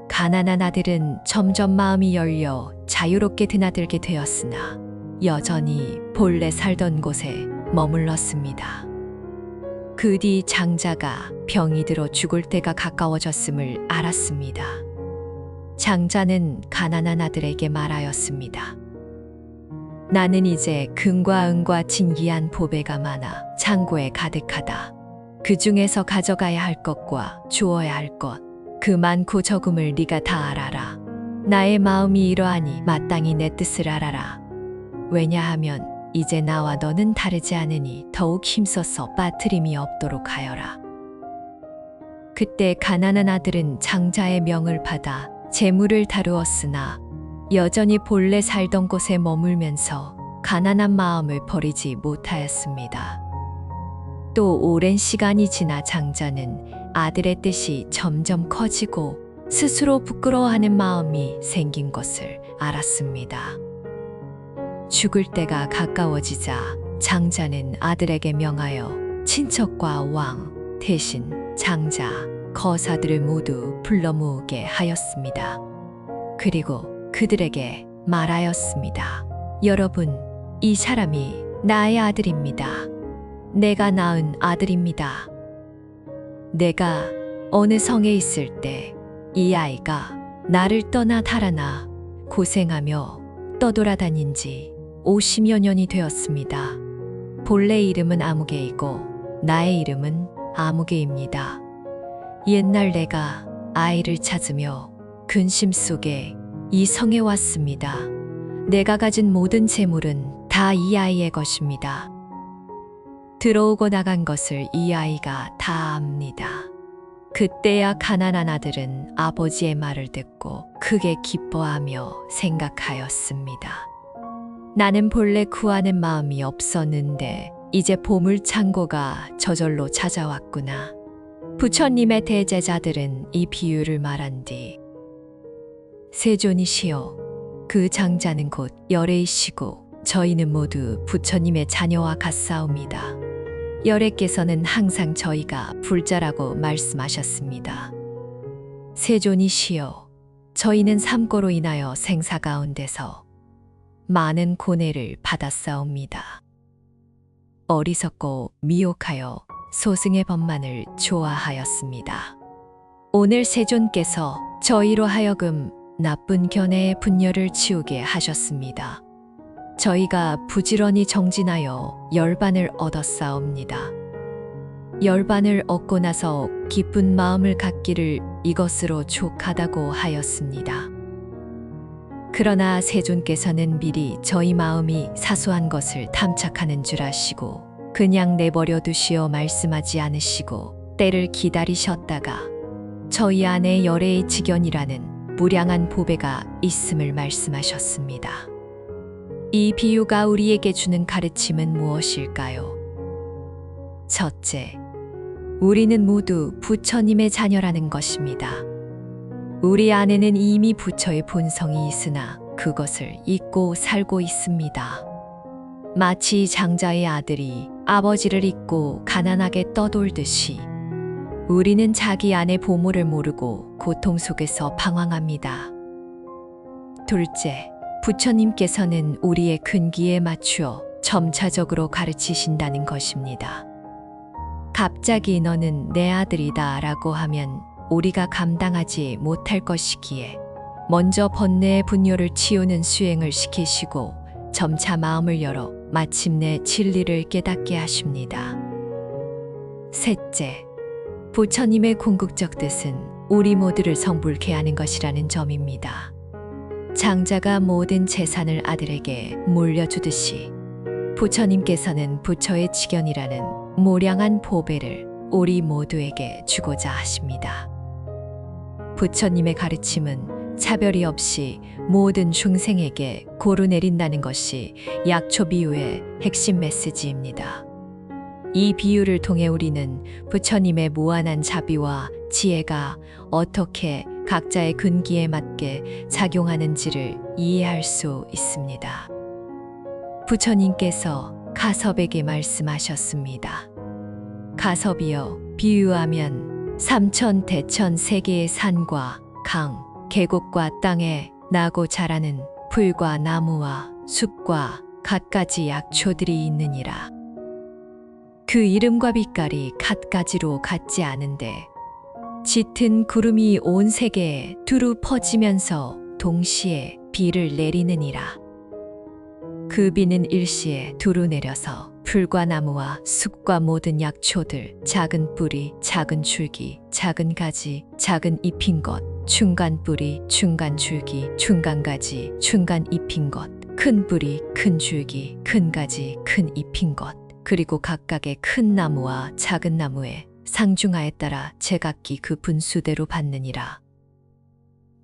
가난한 아들은 점점 마음이 열려 자유롭게 드나들게 되었으나 여전히 본래 살던 곳에 머물렀습니다. 그 뒤 장자가 병이 들어 죽을 때가 가까워졌음을 알았습니다. 장자는 가난한 아들에게 말하였습니다. 나는 이제 금과 은과 진귀한 보배가 많아 창고에 가득하다. 그 중에서 가져가야 할 것과 주어야 할 것, 그 많고 적음을 네가 다 알아라. 나의 마음이 이러하니 마땅히 내 뜻을 알아라. 왜냐하면 이제 나와 너는 다르지 않으니 더욱 힘써서 빠트림이 없도록 하여라. 그때 가난한 아들은 장자의 명을 받아 재물을 다루었으나 여전히 본래 살던 곳에 머물면서 가난한 마음을 버리지 못하였습니다. 또 오랜 시간이 지나 장자는 아들의 뜻이 점점 커지고 스스로 부끄러워하는 마음이 생긴 것을 알았습니다. 죽을 때가 가까워지자 장자는 아들에게 명하여 친척과 왕, 대신, 장자, 거사들을 모두 불러 모으게 하였습니다. 그리고 그들에게 말하였습니다. 여러분, 이 사람이 나의 아들입니다. 내가 낳은 아들입니다. 내가 어느 성에 있을 때 이 아이가 나를 떠나 달아나 고생하며 떠돌아다닌 지 50여 년이 되었습니다. 본래 이름은 아무개이고 나의 이름은 아무개입니다. 옛날 내가 아이를 찾으며 근심 속에 이 성에 왔습니다. 내가 가진 모든 재물은 다 이 아이의 것입니다. 들어오고 나간 것을 이 아이가 다 압니다. 그때야 가난한 아들은 아버지의 말을 듣고 크게 기뻐하며 생각하였습니다. 나는 본래 구하는 마음이 없었는데 이제 보물창고가 저절로 찾아왔구나. 부처님의 대제자들은 이 비유를 말한 뒤 세존이시여, 그 장자는 곧 열애이시고 저희는 모두 부처님의 자녀와 같사옵니다. 열애께서는 항상 저희가 불자라고 말씀하셨습니다. 세존이시여, 저희는 삼고로 인하여 생사 가운데서 많은 고뇌를 받았사옵니다. 어리석고 미혹하여 소승의 법만을 좋아하였습니다. 오늘 세존께서 저희로 하여금 나쁜 견해의 분열을 치우게 하셨습니다. 저희가 부지런히 정진하여 열반을 얻었사옵니다. 열반을 얻고 나서 기쁜 마음을 갖기를 이것으로 족하다고 하였습니다. 그러나 세존께서는 미리 저희 마음이 사소한 것을 탐착하는 줄 아시고 그냥 내버려 두시어 말씀하지 않으시고 때를 기다리셨다가 저희 안에 열애의 직연이라는 무량한 보배가 있음을 말씀하셨습니다. 이 비유가 우리에게 주는 가르침은 무엇일까요? 첫째, 우리는 모두 부처님의 자녀라는 것입니다. 우리 안에는 이미 부처의 본성이 있으나 그것을 잊고 살고 있습니다. 마치 장자의 아들이 아버지를 잊고 가난하게 떠돌듯이 우리는 자기 안의 보물을 모르고 고통 속에서 방황합니다. 둘째, 부처님께서는 우리의 근기에 맞추어 점차적으로 가르치신다는 것입니다. 갑자기 너는 내 아들이다 라고 하면 우리가 감당하지 못할 것이기에 먼저 번뇌의 분뇨를 치우는 수행을 시키시고 점차 마음을 열어 마침내 진리를 깨닫게 하십니다. 셋째, 부처님의 궁극적 뜻은 우리 모두를 성불케 하는 것이라는 점입니다. 장자가 모든 재산을 아들에게 물려주듯이 부처님께서는 부처의 직연이라는 무량한 보배를 우리 모두에게 주고자 하십니다. 부처님의 가르침은 차별이 없이 모든 중생에게 고루 내린다는 것이 약초 비유의 핵심 메시지입니다. 이 비유를 통해 우리는 부처님의 무한한 자비와 지혜가 어떻게 각자의 근기에 맞게 작용하는지를 이해할 수 있습니다. 부처님께서 가섭에게 말씀하셨습니다. 가섭이여, 비유하면 삼천 대천 세계의 산과 강, 계곡과 땅에 나고 자라는 풀과 나무와 숲과 갖가지 약초들이 있느니라. 그 이름과 빛깔이 갖가지로 같지 않은데 짙은 구름이 온 세계에 두루 퍼지면서 동시에 비를 내리느니라. 그 비는 일시에 두루 내려서 풀과 나무와 숲과 모든 약초들, 작은 뿌리, 작은 줄기, 작은 가지, 작은 잎인 것, 중간 뿌리, 중간 줄기, 중간 가지, 중간 잎인 것, 큰 뿌리, 큰 줄기, 큰 가지, 큰 잎인 것, 그리고 각각의 큰 나무와 작은 나무의 상중하에 따라 제각기 그 분수대로 받느니라.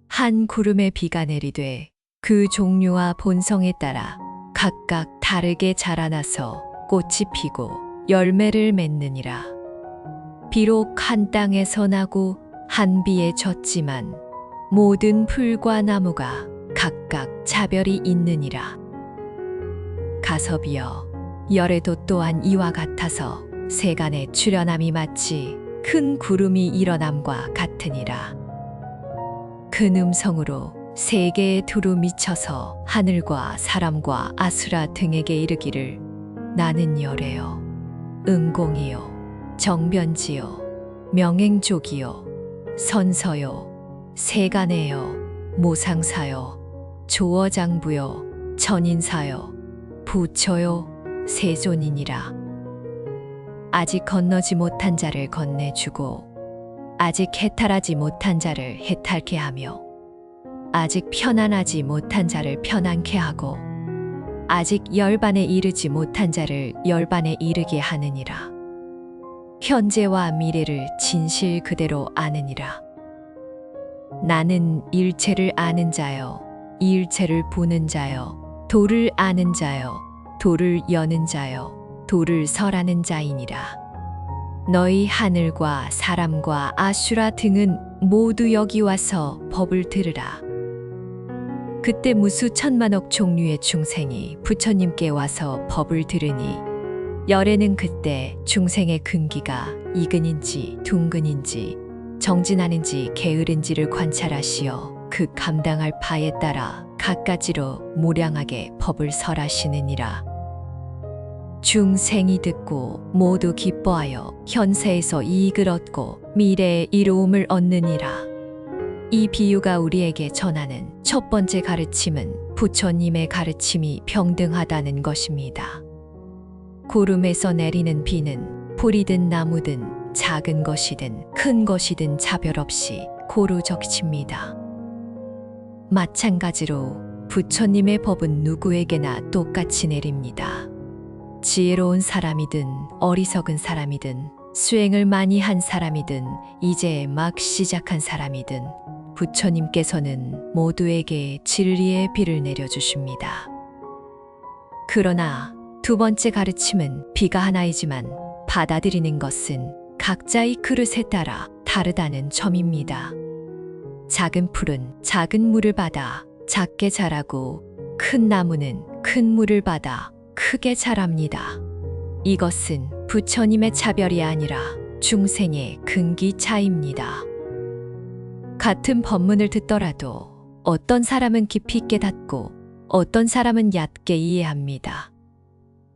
한 구름에 비가 내리되 그 종류와 본성에 따라 각각 다르게 자라나서 꽃이 피고 열매를 맺느니라. 비록 한 땅에서 나고 한 비에 졌지만 모든 풀과 나무가 각각 차별이 있느니라. 가섭이여, 열애도 또한 이와 같아서 세간의 출현함이 마치 큰 구름이 일어남과 같으니라. 큰 음성으로 세계에 두루 미쳐서 하늘과 사람과 아수라 등에게 이르기를 나는 열애요, 응공이요, 정변지요, 명행족이요, 선서요, 세간애요, 모상사요, 조어장부요, 전인사요, 부처요, 세존이니라. 아직 건너지 못한 자를 건네주고 아직 해탈하지 못한 자를 해탈케 하며 아직 편안하지 못한 자를 편안케 하고 아직 열반에 이르지 못한 자를 열반에 이르게 하느니라. 현재와 미래를 진실 그대로 아느니라. 나는 일체를 아는 자요, 일체를 보는 자요, 도를 아는 자요, 도를 여는 자요, 도를 설하는 자이니라. 너희 하늘과 사람과 아수라 등은 모두 여기 와서 법을 들으라. 그때 무수 천만억 종류의 중생이 부처님께 와서 법을 들으니 열애는 그때 중생의 근기가 이근인지 둥근인지 정진하는지 게으른지를 관찰하시어 그 감당할 바에 따라 갖가지로 무량하게 법을 설하시느니라. 중생이 듣고 모두 기뻐하여 현세에서 이익을 얻고 미래에 이로움을 얻느니라. 이 비유가 우리에게 전하는 첫 번째 가르침은 부처님의 가르침이 평등하다는 것입니다. 구름에서 내리는 비는 풀이든 나무든 작은 것이든 큰 것이든 차별 없이 고루 적십니다. 마찬가지로 부처님의 법은 누구에게나 똑같이 내립니다. 지혜로운 사람이든 어리석은 사람이든 수행을 많이 한 사람이든 이제 막 시작한 사람이든 부처님께서는 모두에게 진리의 비를 내려주십니다. 그러나 두 번째 가르침은 비가 하나이지만 받아들이는 것은 각자의 그릇에 따라 다르다는 점입니다. 작은 풀은 작은 물을 받아 작게 자라고 큰 나무는 큰 물을 받아 크게 자랍니다. 이것은 부처님의 차별이 아니라 중생의 근기 차이입니다. 같은 법문을 듣더라도 어떤 사람은 깊이 깨닫고 어떤 사람은 얕게 이해합니다.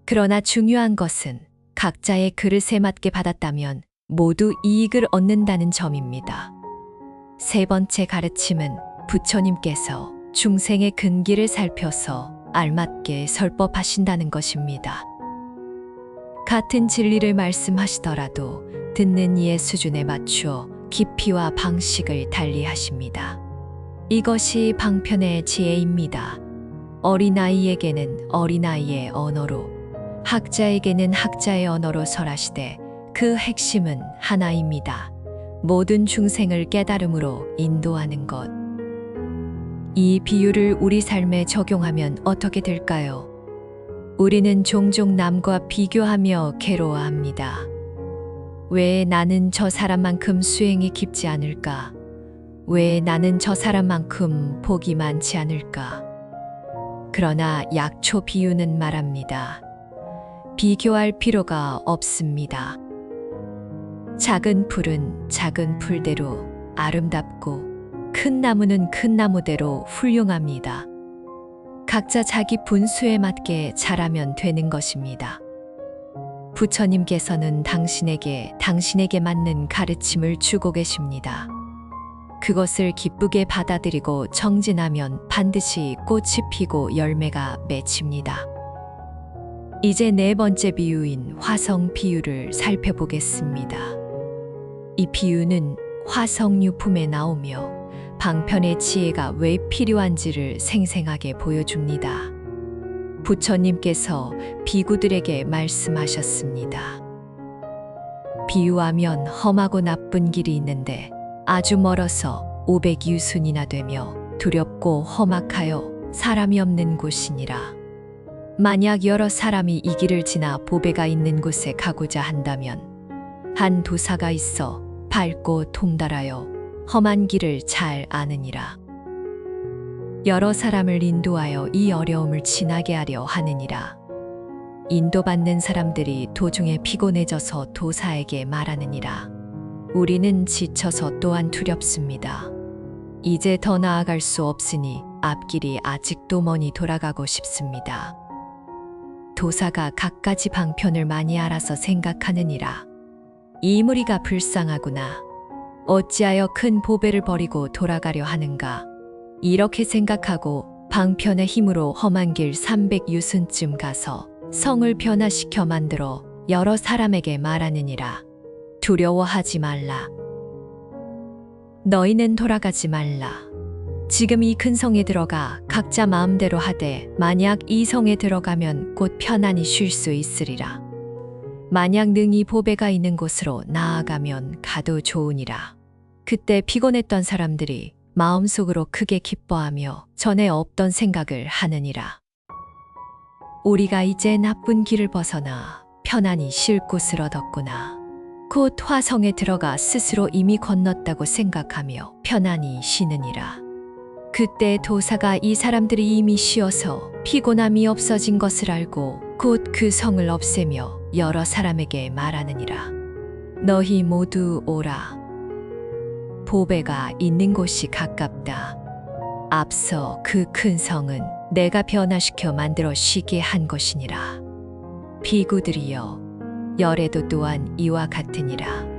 그러나 중요한 것은 각자의 그릇에 맞게 받았다면 모두 이익을 얻는다는 점입니다. 세 번째 가르침은 부처님께서 중생의 근기를 살펴서 알맞게 설법하신다는 것입니다. 같은 진리를 말씀하시더라도 듣는 이의 수준에 맞추어 깊이와 방식을 달리 하십니다. 이것이 방편의 지혜입니다. 어린아이에게는 어린아이의 언어로, 학자에게는 학자의 언어로 설하시되 그 핵심은 하나입니다. 모든 중생을 깨달음으로 인도하는 것. 이 비유를 우리 삶에 적용하면 어떻게 될까요? 우리는 종종 남과 비교하며 괴로워합니다. 왜 나는 저 사람만큼 수행이 깊지 않을까? 왜 나는 저 사람만큼 복이 많지 않을까? 그러나 약초 비유는 말합니다. 비교할 필요가 없습니다. 작은 풀은 작은 풀대로 아름답고 큰 나무는 큰 나무대로 훌륭합니다. 각자 자기 분수에 맞게 자라면 되는 것입니다. 부처님께서는 당신에게 맞는 가르침을 주고 계십니다. 그것을 기쁘게 받아들이고 정진하면 반드시 꽃이 피고 열매가 맺힙니다. 이제 네 번째 비유인 화성 비유를 살펴보겠습니다. 이 비유는 화성 유품에 나오며 방편의 지혜가 왜 필요한지를 생생하게 보여줍니다. 부처님께서 비구들에게 말씀하셨습니다. 비유하면 험하고 나쁜 길이 있는데 아주 멀어서 500유순이나 되며 두렵고 험악하여 사람이 없는 곳이니라. 만약 여러 사람이 이 길을 지나 보배가 있는 곳에 가고자 한다면 한 도사가 있어 밝고 통달하여 험한 길을 잘 아느니라. 여러 사람을 인도하여 이 어려움을 지나게 하려 하느니라. 인도받는 사람들이 도중에 피곤해져서 도사에게 말하느니라. 우리는 지쳐서 또한 두렵습니다. 이제 더 나아갈 수 없으니 앞길이 아직도 머니 돌아가고 싶습니다. 도사가 갖가지 방편을 많이 알아서 생각하느니라. 이 무리가 불쌍하구나. 어찌하여 큰 보배를 버리고 돌아가려 하는가. 이렇게 생각하고 방편의 힘으로 험한 길 300유순쯤 가서 성을 변화시켜 만들어 여러 사람에게 말하느니라. 두려워하지 말라. 너희는 돌아가지 말라. 지금 이 큰 성에 들어가 각자 마음대로 하되 만약 이 성에 들어가면 곧 편안히 쉴 수 있으리라. 만약 능히 보배가 있는 곳으로 나아가면 가도 좋으니라. 그때 피곤했던 사람들이 마음속으로 크게 기뻐하며 전에 없던 생각을 하느니라. 우리가 이제 나쁜 길을 벗어나 편안히 쉴 곳을 얻었구나. 곧 화성에 들어가 스스로 이미 건넜다고 생각하며 편안히 쉬느니라. 그때 도사가 이 사람들이 이미 쉬어서 피곤함이 없어진 것을 알고 곧 그 성을 없애며 여러 사람에게 말하느니라. 너희 모두 오라. 보배가 있는 곳이 가깝다. 앞서 그 큰 성은 내가 변화시켜 만들어 쉬게 한 것이니라. 비구들이여, 열애도 또한 이와 같으니라.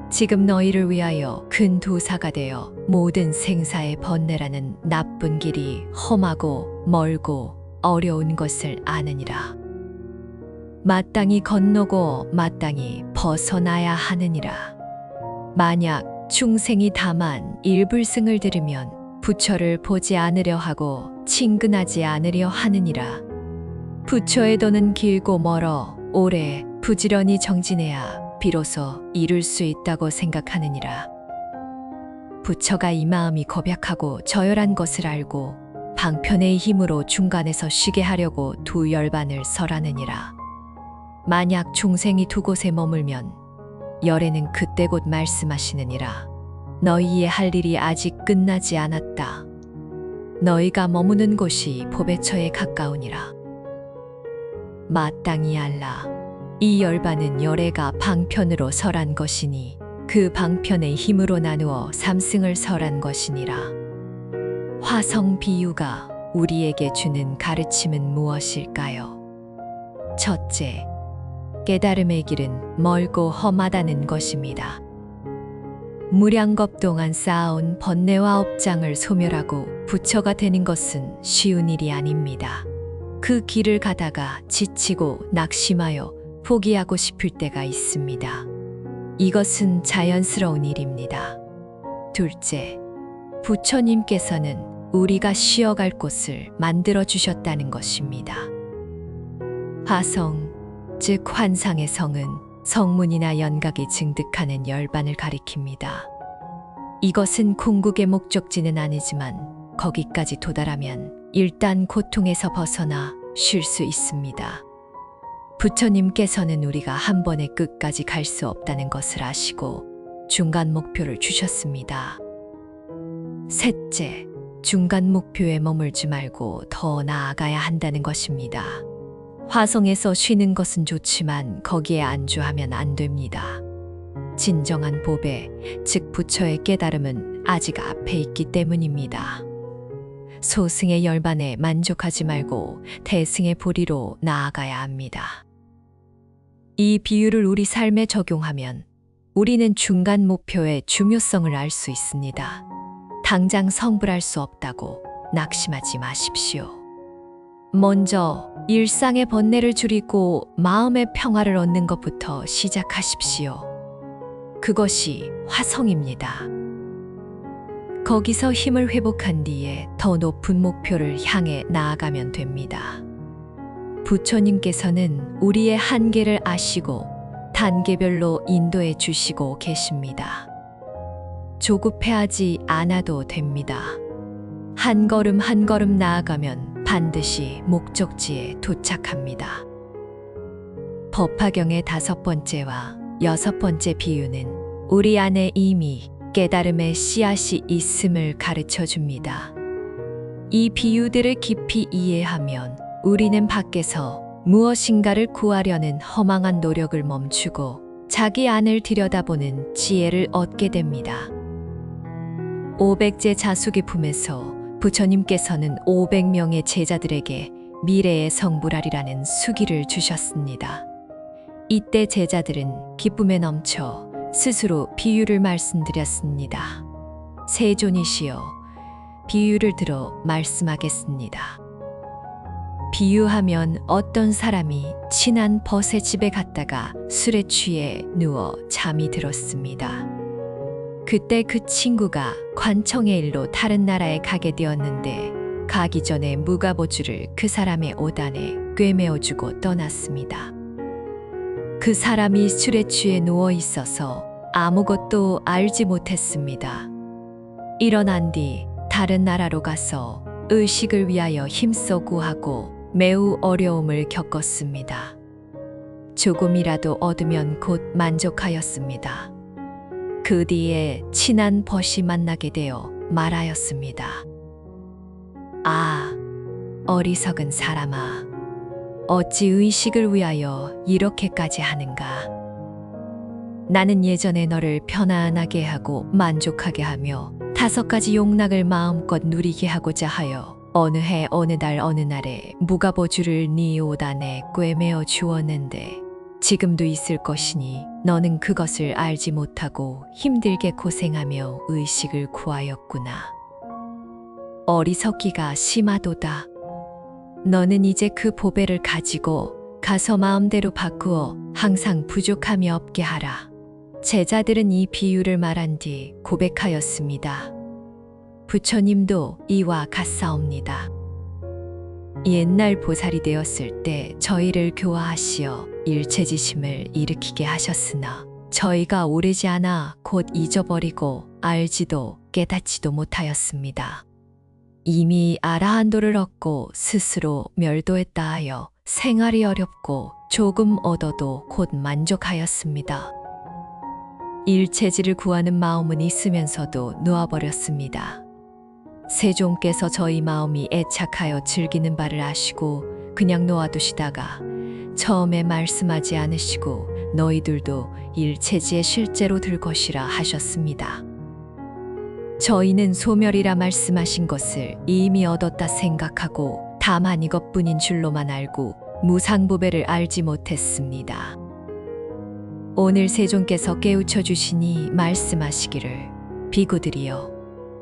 지금 너희를 위하여 큰 도사가 되어 모든 생사의 번뇌라는 나쁜 길이 험하고 멀고 어려운 것을 아느니라. 마땅히 건너고 마땅히 벗어나야 하느니라. 만약 중생이 다만 일불승을 들으면 부처를 보지 않으려 하고 친근하지 않으려 하느니라. 부처의 도는 길고 멀어 오래 부지런히 정진해야 비로소 이룰 수 있다고 생각하느니라. 부처가 이 마음이 고백하고 저열한 것을 알고 방편의 힘으로 중간에서 쉬게 하려고 두 열반을 설하느니라. 만약 중생이 두 곳에 머물면 열에는 그때 곧 말씀하시느니라. 너희의 할 일이 아직 끝나지 않았다. 너희가 머무는 곳이 법의 처에 가까우니라. 마땅히 알라. 이 열반은 열애가 방편으로 설한 것이니 그 방편의 힘으로 나누어 삼승을 설한 것이니라. 화성 비유가 우리에게 주는 가르침은 무엇일까요? 첫째, 깨달음의 길은 멀고 험하다는 것입니다. 무량겁 동안 쌓아온 번뇌와 업장을 소멸하고 부처가 되는 것은 쉬운 일이 아닙니다. 그 길을 가다가 지치고 낙심하여 포기하고 싶을 때가 있습니다. 이것은 자연스러운 일입니다. 둘째, 부처님께서는 우리가 쉬어갈 곳을 만들어 주셨다는 것입니다. 화성, 즉 환상의 성은 성문이나 연각이 증득하는 열반을 가리킵니다. 이것은 궁극의 목적지는 아니지만 거기까지 도달하면 일단 고통에서 벗어나 쉴 수 있습니다. 부처님께서는 우리가 한 번에 끝까지 갈 수 없다는 것을 아시고 중간 목표를 주셨습니다. 셋째, 중간 목표에 머물지 말고 더 나아가야 한다는 것입니다. 화성에서 쉬는 것은 좋지만 거기에 안주하면 안 됩니다. 진정한 보배, 즉 부처의 깨달음은 아직 앞에 있기 때문입니다. 소승의 열반에 만족하지 말고 대승의 보리로 나아가야 합니다. 이 비유를 우리 삶에 적용하면 우리는 중간 목표의 중요성을 알 수 있습니다. 당장 성불할 수 없다고 낙심하지 마십시오. 먼저 일상의 번뇌를 줄이고 마음의 평화를 얻는 것부터 시작하십시오. 그것이 화성입니다. 거기서 힘을 회복한 뒤에 더 높은 목표를 향해 나아가면 됩니다. 부처님께서는 우리의 한계를 아시고 단계별로 인도해 주시고 계십니다. 조급해하지 않아도 됩니다. 한 걸음 한 걸음 나아가면 반드시 목적지에 도착합니다. 법화경의 5번째와 6번째 비유는 우리 안에 이미 깨달음의 씨앗이 있음을 가르쳐 줍니다. 이 비유들을 깊이 이해하면 우리는 밖에서 무엇인가를 구하려는 허망한 노력을 멈추고 자기 안을 들여다보는 지혜를 얻게 됩니다. 500제 자숙의 품에서 부처님께서는 500명의 제자들에게 미래의 성불하리라는 수기를 주셨습니다. 이때 제자들은 기쁨에 넘쳐 스스로 비유를 말씀드렸습니다. 세존이시여, 비유를 들어 말씀하겠습니다. 비유하면 어떤 사람이 친한 벗의 집에 갔다가 술에 취해 누워 잠이 들었습니다. 그때 그 친구가 관청의 일로 다른 나라에 가게 되었는데 가기 전에 무가보주를 그 사람의 옷안에 꿰매어주고 떠났습니다. 그 사람이 술에 취해 누워 있어서 아무것도 알지 못했습니다. 일어난 뒤 다른 나라로 가서 의식을 위하여 힘써 구하고 매우 어려움을 겪었습니다. 조금이라도 얻으면 곧 만족하였습니다. 그 뒤에 친한 벗이 만나게 되어 말하였습니다. 아, 어리석은 사람아, 어찌 의식을 위하여 이렇게까지 하는가? 나는 예전에 너를 편안하게 하고 만족하게 하며 5가지 용락을 마음껏 누리게 하고자 하여 어느 해 어느 달 어느 날에 무가보주를 네 옷안에 꿰매어 주었는데 지금도 있을 것이니 너는 그것을 알지 못하고 힘들게 고생하며 의식을 구하였구나. 어리석기가 심하도다. 너는 이제 그 보배를 가지고 가서 마음대로 바꾸어 항상 부족함이 없게 하라. 제자들은 이 비유를 말한 뒤 고백하였습니다. 부처님도 이와 같사옵니다. 옛날 보살이 되었을 때 저희를 교화하시어 일체지심을 일으키게 하셨으나 저희가 오래지 않아 곧 잊어버리고 알지도 깨닫지도 못하였습니다. 이미 아라한도를 얻고 스스로 멸도했다 하여 생활이 어렵고 조금 얻어도 곧 만족하였습니다. 일체지를 구하는 마음은 있으면서도 놓아버렸습니다. 세종께서 저희 마음이 애착하여 즐기는 바를 아시고 그냥 놓아두시다가 처음에 말씀하지 않으시고 너희들도 일체지에 실제로 들 것이라 하셨습니다. 저희는 소멸이라 말씀하신 것을 이미 얻었다 생각하고 다만 이것뿐인 줄로만 알고 무상보배를 알지 못했습니다. 오늘 세종께서 깨우쳐 주시니 말씀하시기를 비구들이여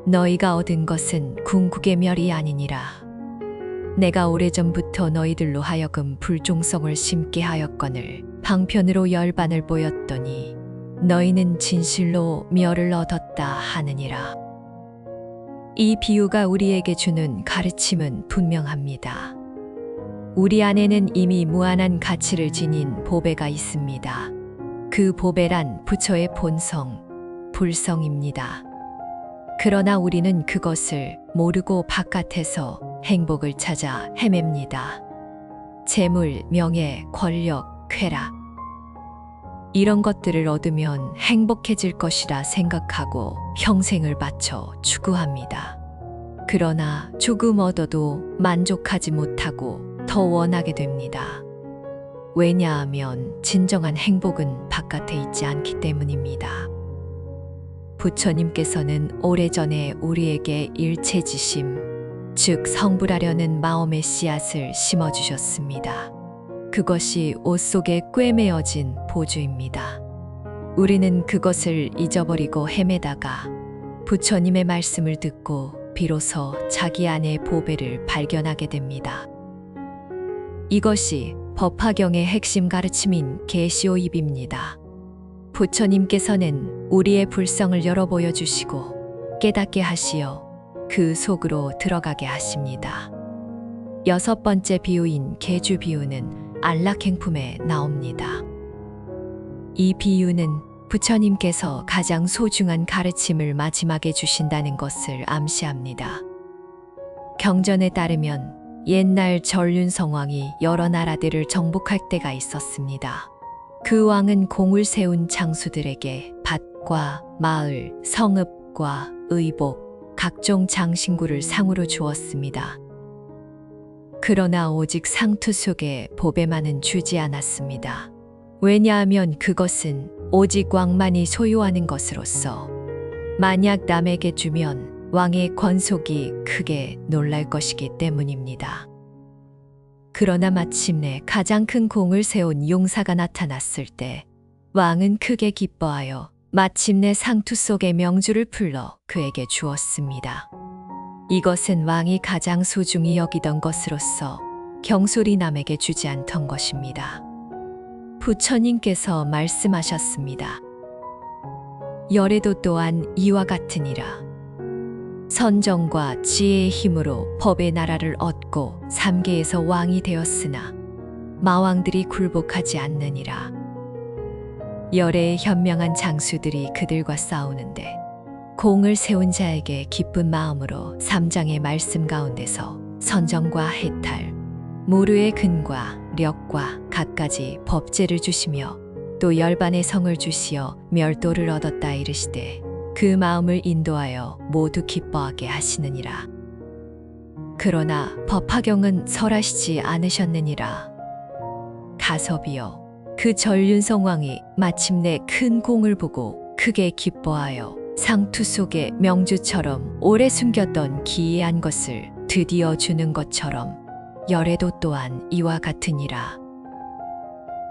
너희가 얻은 것은 궁극의 멸이 아니니라. 내가 오래전부터 너희들로 하여금 불종성을 심게 하였거늘 방편으로 열반을 보였더니 너희는 진실로 멸을 얻었다 하느니라. 이 비유가 우리에게 주는 가르침은 분명합니다. 우리 안에는 이미 무한한 가치를 지닌 보배가 있습니다. 그 보배란 부처의 본성, 불성입니다. 그러나 우리는 그것을 모르고 바깥에서 행복을 찾아 헤맵니다. 재물, 명예, 권력, 쾌락. 이런 것들을 얻으면 행복해질 것이라 생각하고 평생을 바쳐 추구합니다. 그러나 조금 얻어도 만족하지 못하고 더 원하게 됩니다. 왜냐하면 진정한 행복은 바깥에 있지 않기 때문입니다. 부처님께서는 오래전에 우리에게 일체지심, 즉 성불하려는 마음의 씨앗을 심어주셨습니다. 그것이 옷 속에 꿰매어진 보주입니다. 우리는 그것을 잊어버리고 헤매다가 부처님의 말씀을 듣고 비로소 자기 안의 보배를 발견하게 됩니다. 이것이 법화경의 핵심 가르침인 계시오입입니다. 부처님께서는 우리의 불성을 열어 보여주시고 깨닫게 하시어 그 속으로 들어가게 하십니다. 6번째 비유인 계주 비유는 안락행품에 나옵니다. 이 비유는 부처님께서 가장 소중한 가르침을 마지막에 주신다는 것을 암시합니다. 경전에 따르면 옛날 전륜성왕이 여러 나라들을 정복할 때가 있었습니다. 그 왕은 공을 세운 장수들에게 밭과 마을, 성읍과 의복, 각종 장신구를 상으로 주었습니다. 그러나 오직 상투 속에 보배만은 주지 않았습니다. 왜냐하면 그것은 오직 왕만이 소유하는 것으로서 만약 남에게 주면 왕의 권속이 크게 놀랄 것이기 때문입니다. 그러나 마침내 가장 큰 공을 세운 용사가 나타났을 때 왕은 크게 기뻐하여 마침내 상투 속의 명주를 풀러 그에게 주었습니다. 이것은 왕이 가장 소중히 여기던 것으로서 경솔히 남에게 주지 않던 것입니다. 부처님께서 말씀하셨습니다. 열애도 또한 이와 같으니라. 선정과 지혜의 힘으로 법의 나라를 얻고 삼계에서 왕이 되었으나 마왕들이 굴복하지 않느니라. 열애의 현명한 장수들이 그들과 싸우는데 공을 세운 자에게 기쁜 마음으로 3장의 말씀 가운데서 선정과 해탈, 모르의 근과 력과 갖가지 법제를 주시며 또 열반의 성을 주시어 멸도를 얻었다 이르시되 그 마음을 인도하여 모두 기뻐하게 하시느니라. 그러나 법화경은 설하시지 않으셨느니라. 가섭이여, 그 전륜성왕이 마침내 큰 공을 보고 크게 기뻐하여 상투 속에 명주처럼 오래 숨겼던 기이한 것을 드디어 주는 것처럼 열애도 또한 이와 같으니라.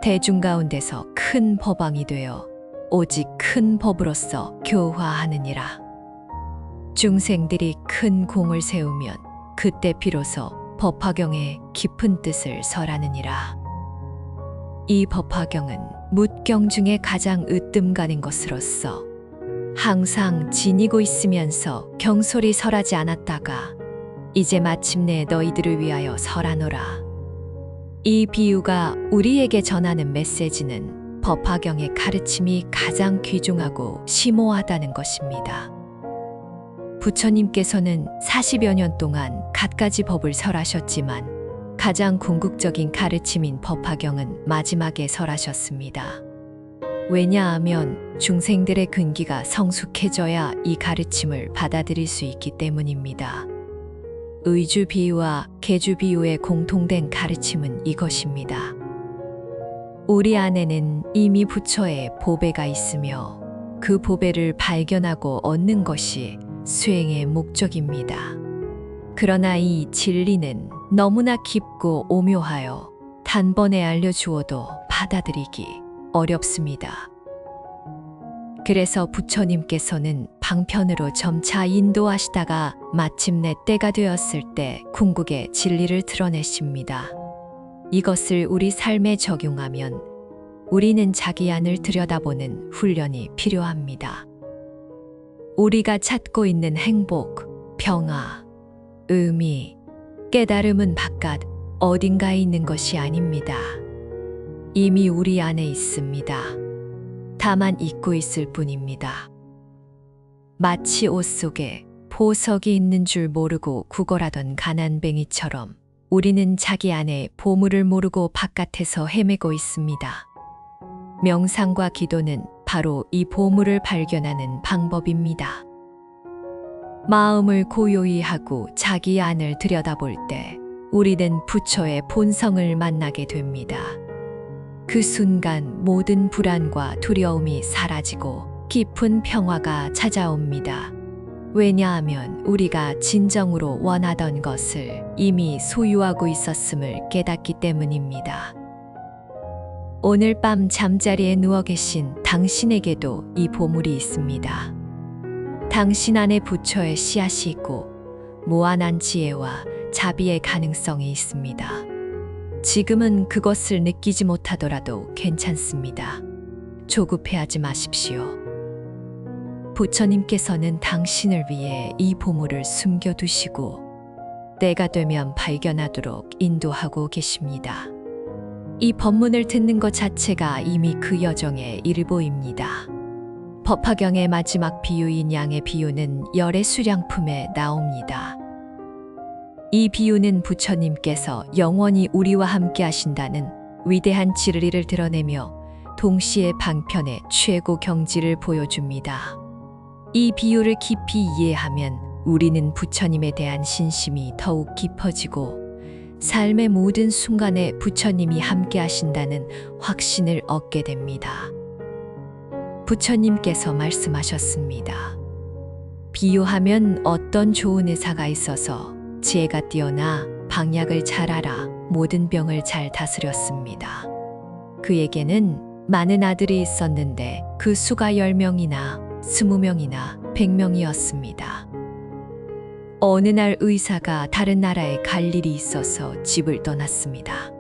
대중 가운데서 큰 법왕이 되어 오직 큰 법으로서 교화하느니라. 중생들이 큰 공을 세우면 그때 비로소 법화경의 깊은 뜻을 설하느니라. 이 법화경은 묻경 중에 가장 으뜸 가는 것으로서 항상 지니고 있으면서 경솔히 설하지 않았다가 이제 마침내 너희들을 위하여 설하노라. 이 비유가 우리에게 전하는 메시지는 법화경의 가르침이 가장 귀중하고 심오하다는 것입니다. 부처님께서는 40여 년 동안 갖가지 법을 설하셨지만 가장 궁극적인 가르침인 법화경은 마지막에 설하셨습니다. 왜냐하면 중생들의 근기가 성숙해져야 이 가르침을 받아들일 수 있기 때문입니다. 의주 비유와 계주 비유의 공통된 가르침은 이것입니다. 우리 안에는 이미 부처의 보배가 있으며 그 보배를 발견하고 얻는 것이 수행의 목적입니다. 그러나 이 진리는 너무나 깊고 오묘하여 단번에 알려주어도 받아들이기 어렵습니다. 그래서 부처님께서는 방편으로 점차 인도하시다가 마침내 때가 되었을 때 궁극의 진리를 드러내십니다. 이것을 우리 삶에 적용하면 우리는 자기 안을 들여다보는 훈련이 필요합니다. 우리가 찾고 있는 행복, 평화, 의미, 깨달음은 바깥 어딘가에 있는 것이 아닙니다. 이미 우리 안에 있습니다. 다만 잊고 있을 뿐입니다. 마치 옷 속에 보석이 있는 줄 모르고 구걸하던 가난뱅이처럼 우리는 자기 안에 보물을 모르고 바깥에서 헤매고 있습니다. 명상과 기도는 바로 이 보물을 발견하는 방법입니다. 마음을 고요히 하고 자기 안을 들여다볼 때 우리는 부처의 본성을 만나게 됩니다. 그 순간 모든 불안과 두려움이 사라지고 깊은 평화가 찾아옵니다. 왜냐하면 우리가 진정으로 원하던 것을 이미 소유하고 있었음을 깨닫기 때문입니다. 오늘 밤 잠자리에 누워 계신 당신에게도 이 보물이 있습니다. 당신 안에 부처의 씨앗이 있고 무한한 지혜와 자비의 가능성이 있습니다. 지금은 그것을 느끼지 못하더라도 괜찮습니다. 조급해하지 마십시오. 부처님께서는 당신을 위해 이 보물을 숨겨두시고 때가 되면 발견하도록 인도하고 계십니다. 이 법문을 듣는 것 자체가 이미 그 여정의 일부입니다. 법화경의 마지막 비유인 양의 비유는 열의 수량품에 나옵니다. 이 비유는 부처님께서 영원히 우리와 함께 하신다는 위대한 진리를 드러내며 동시에 방편의 최고 경지를 보여줍니다. 이 비유를 깊이 이해하면 우리는 부처님에 대한 신심이 더욱 깊어지고 삶의 모든 순간에 부처님이 함께 하신다는 확신을 얻게 됩니다. 부처님께서 말씀하셨습니다. 비유하면 어떤 좋은 의사가 있어서 지혜가 뛰어나 방약을 잘 알아 모든 병을 잘 다스렸습니다. 그에게는 많은 아들이 있었는데 그 수가 10명이나 20명이나 100명이었습니다. 어느 날 의사가 다른 나라에 갈 일이 있어서 집을 떠났습니다.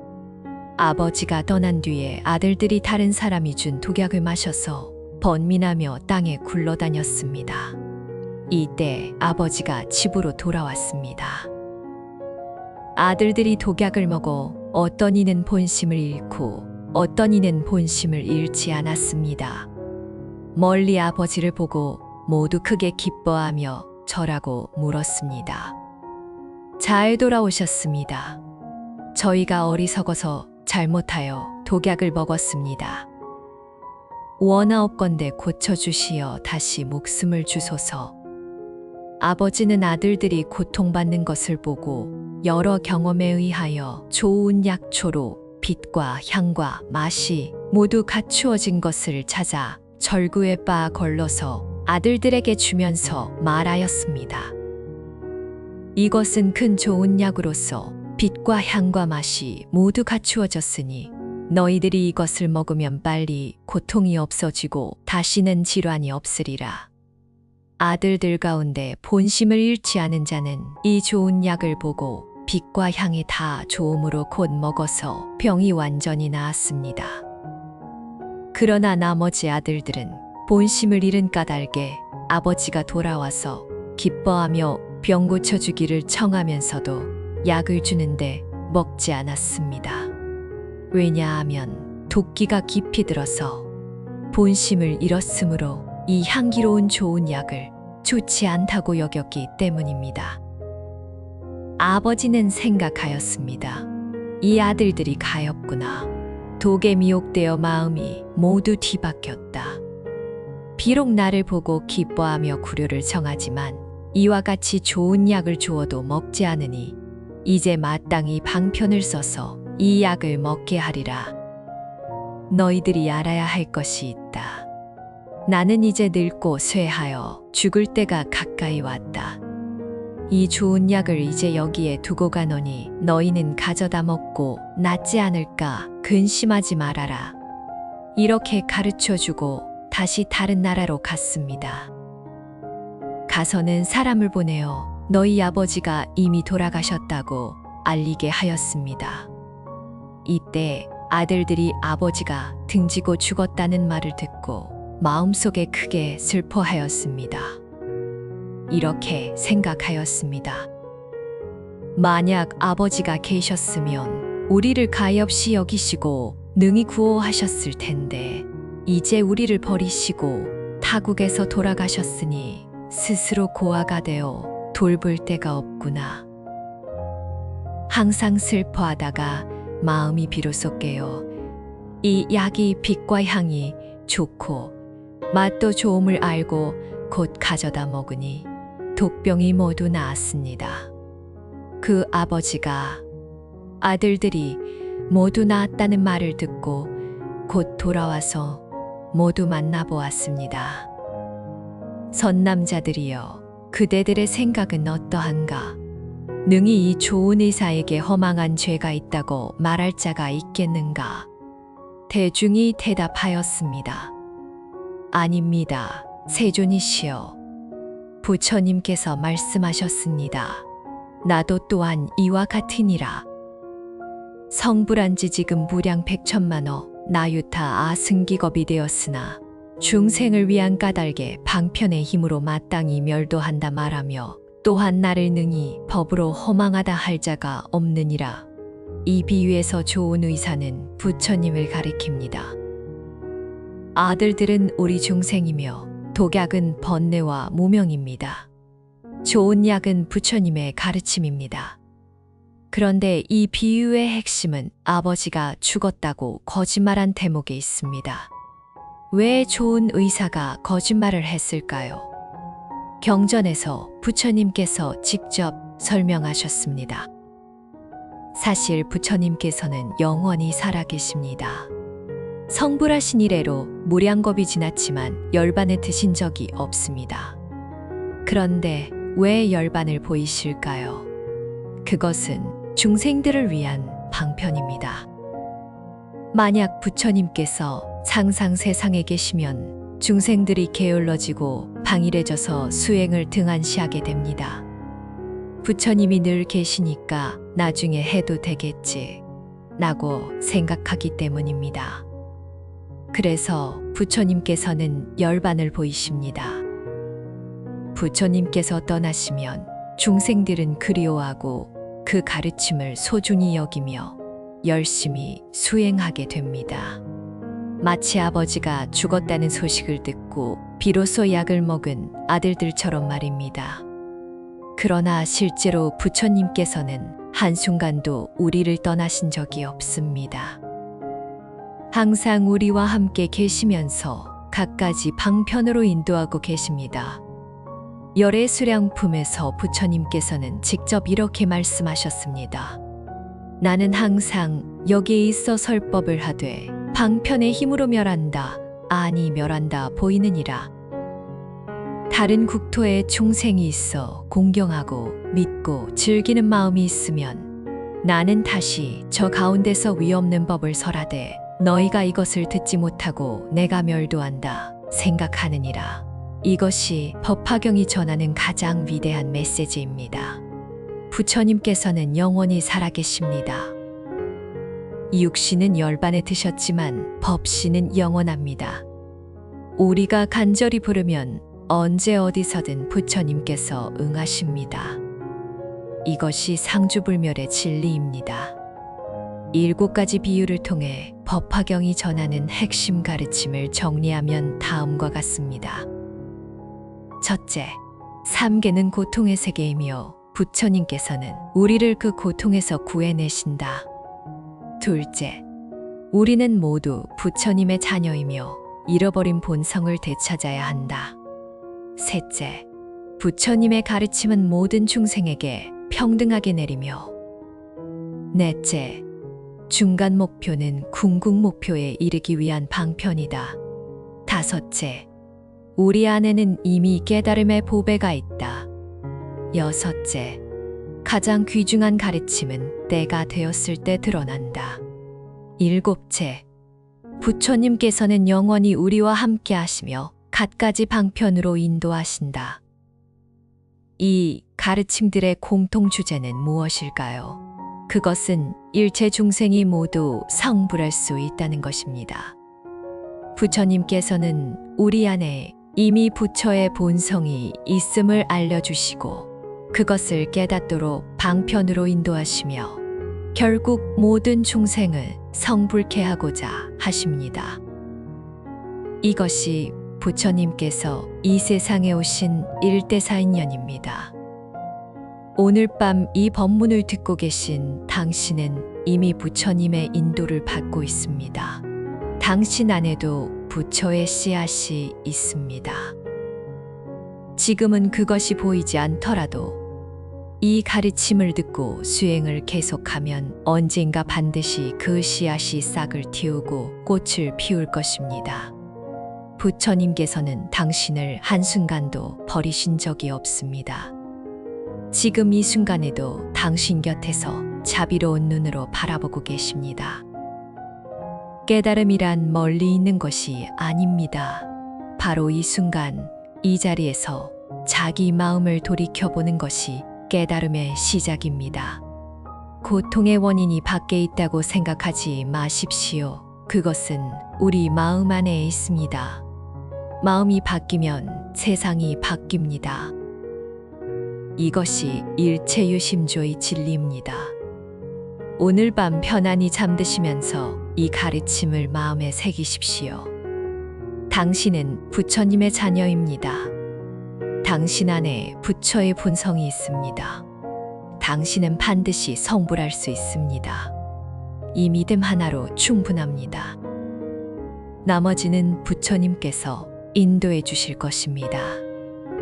아버지가 떠난 뒤에 아들들이 다른 사람이 준 독약을 마셔서 번민하며 땅에 굴러다녔습니다. 이때 아버지가 집으로 돌아왔습니다. 아들들이 독약을 먹어 어떤 이는 본심을 잃고 어떤 이는 본심을 잃지 않았습니다. 멀리 아버지를 보고 모두 크게 기뻐하며 저라고 물었습니다. 잘 돌아오셨습니다. 저희가 어리석어서 잘못하여 독약을 먹었습니다. 원하옵건대 고쳐주시어 다시 목숨을 주소서. 아버지는 아들들이 고통받는 것을 보고 여러 경험에 의하여 좋은 약초로 빛과 향과 맛이 모두 갖추어진 것을 찾아 절구에 빻아 걸러서 아들들에게 주면서 말하였습니다. 이것은 큰 좋은 약으로서 빛과 향과 맛이 모두 갖추어졌으니 너희들이 이것을 먹으면 빨리 고통이 없어지고 다시는 질환이 없으리라. 아들들 가운데 본심을 잃지 않은 자는 이 좋은 약을 보고 빛과 향이 다 좋음으로 곧 먹어서 병이 완전히 나았습니다. 그러나 나머지 아들들은 본심을 잃은 까닭에 아버지가 돌아와서 기뻐하며 병 고쳐주기를 청하면서도 약을 주는데 먹지 않았습니다. 왜냐하면 도끼가 깊이 들어서 본심을 잃었으므로 이 향기로운 좋은 약을 좋지 않다고 여겼기 때문입니다. 아버지는 생각하였습니다. 이 아들들이 가엾구나. 독에 미혹되어 마음이 모두 뒤바뀌었다. 비록 나를 보고 기뻐하며 구료를 정하지만 이와 같이 좋은 약을 주어도 먹지 않으니 이제 마땅히 방편을 써서 이 약을 먹게 하리라. 너희들이 알아야 할 것이 있다. 나는 이제 늙고 쇠하여 죽을 때가 가까이 왔다. 이 좋은 약을 이제 여기에 두고 가노니 너희는 가져다 먹고 낫지 않을까 근심하지 말아라. 이렇게 가르쳐주고 다시 다른 나라로 갔습니다. 가서는 사람을 보내어 너희 아버지가 이미 돌아가셨다고 알리게 하였습니다. 이때 아들들이 아버지가 등지고 죽었다는 말을 듣고 마음속에 크게 슬퍼하였습니다. 이렇게 생각하였습니다. 만약 아버지가 계셨으면 우리를 가엾이 여기시고 능히 구호하셨을 텐데 이제 우리를 버리시고 타국에서 돌아가셨으니 스스로 고아가 되어 돌볼 데가 없구나. 항상 슬퍼하다가 마음이 비로소 깨어 이 약이 빛과 향이 좋고 맛도 좋음을 알고 곧 가져다 먹으니 독병이 모두 나았습니다. 그 아버지가 아들들이 모두 나았다는 말을 듣고 곧 돌아와서 모두 만나보았습니다. 선남자들이여, 그대들의 생각은 어떠한가? 능히 이 좋은 의사에게 허망한 죄가 있다고 말할 자가 있겠는가? 대중이 대답하였습니다. 아닙니다. 세존이시여. 부처님께서 말씀하셨습니다. 나도 또한 이와 같으니라. 성불한지 지금 무량 백천만호 나유타 아승기겁이 되었으나 중생을 위한 까닭에 방편의 힘으로 마땅히 멸도한다 말하며 또한 나를 능히 법으로 허망하다 할 자가 없느니라. 이 비유에서 좋은 의사는 부처님을 가리킵니다. 아들들은 우리 중생이며 독약은 번뇌와 무명입니다. 좋은 약은 부처님의 가르침입니다. 그런데 이 비유의 핵심은 아버지가 죽었다고 거짓말한 대목에 있습니다. 왜 좋은 의사가 거짓말을 했을까요? 경전에서 부처님께서 직접 설명하셨습니다. 사실 부처님께서는 영원히 살아계십니다. 성불하신 이래로 무량겁이 지났지만 열반에 드신 적이 없습니다. 그런데 왜 열반을 보이실까요? 그것은 중생들을 위한 방편입니다. 만약 부처님께서 항상 세상에 계시면 중생들이 게을러지고 방일해져서 수행을 등한시하게 됩니다. 부처님이 늘 계시니까 나중에 해도 되겠지 라고 생각하기 때문입니다. 그래서 부처님께서는 열반을 보이십니다. 부처님께서 떠나시면 중생들은 그리워하고 그 가르침을 소중히 여기며 열심히 수행하게 됩니다. 마치 아버지가 죽었다는 소식을 듣고 비로소 약을 먹은 아들들처럼 말입니다. 그러나 실제로 부처님께서는 한순간도 우리를 떠나신 적이 없습니다. 항상 우리와 함께 계시면서 갖가지 방편으로 인도하고 계십니다. 열애수량품에서 부처님께서는 직접 이렇게 말씀하셨습니다. 나는 항상 여기에 있어 설법을 하되 방편의 힘으로 멸한다, 아니 멸한다 보이느니라. 다른 국토에 중생이 있어 공경하고 믿고 즐기는 마음이 있으면 나는 다시 저 가운데서 위없는 법을 설하되 너희가 이것을 듣지 못하고 내가 멸도한다 생각하느니라. 이것이 법화경이 전하는 가장 위대한 메시지입니다. 부처님께서는 영원히 살아계십니다. 육신은 열반에 드셨지만 법신은 영원합니다. 우리가 간절히 부르면 언제 어디서든 부처님께서 응하십니다. 이것이 상주불멸의 진리입니다. 7가지 비유를 통해 법화경이 전하는 핵심 가르침을 정리하면 다음과 같습니다. 첫째, 삼계는 고통의 세계이며 부처님께서는 우리를 그 고통에서 구해내신다. 둘째, 우리는 모두 부처님의 자녀이며 잃어버린 본성을 되찾아야 한다. 셋째, 부처님의 가르침은 모든 중생에게 평등하게 내리며 넷째, 중간 목표는 궁극 목표에 이르기 위한 방편이다. 다섯째, 우리 안에는 이미 깨달음의 보배가 있다. 여섯째, 가장 귀중한 가르침은 때가 되었을 때 드러난다. 일곱째, 부처님께서는 영원히 우리와 함께 하시며 갖가지 방편으로 인도하신다. 이 가르침들의 공통 주제는 무엇일까요? 그것은 일체 중생이 모두 성불할 수 있다는 것입니다. 부처님께서는 우리 안에 이미 부처의 본성이 있음을 알려주시고 그것을 깨닫도록 방편으로 인도하시며 결국 모든 중생을 성불케 하고자 하십니다. 이것이 부처님께서 이 세상에 오신 일대사인연입니다. 오늘 밤 이 법문을 듣고 계신 당신은 이미 부처님의 인도를 받고 있습니다. 당신 안에도 부처의 씨앗이 있습니다. 지금은 그것이 보이지 않더라도 이 가르침을 듣고 수행을 계속하면 언젠가 반드시 그 씨앗이 싹을 틔우고 꽃을 피울 것입니다. 부처님께서는 당신을 한순간도 버리신 적이 없습니다. 지금 이 순간에도 당신 곁에서 자비로운 눈으로 바라보고 계십니다. 깨달음이란 멀리 있는 것이 아닙니다. 바로 이 순간, 이 자리에서 자기 마음을 돌이켜보는 것이 깨달음의 시작입니다. 고통의 원인이 밖에 있다고 생각하지 마십시오. 그것은 우리 마음 안에 있습니다. 마음이 바뀌면 세상이 바뀝니다. 이것이 일체유심조의 진리입니다. 오늘 밤 편안히 잠드시면서 이 가르침을 마음에 새기십시오. 당신은 부처님의 자녀입니다. 당신 안에 부처의 본성이 있습니다. 당신은 반드시 성불할 수 있습니다. 이 믿음 하나로 충분합니다. 나머지는 부처님께서 인도해 주실 것입니다.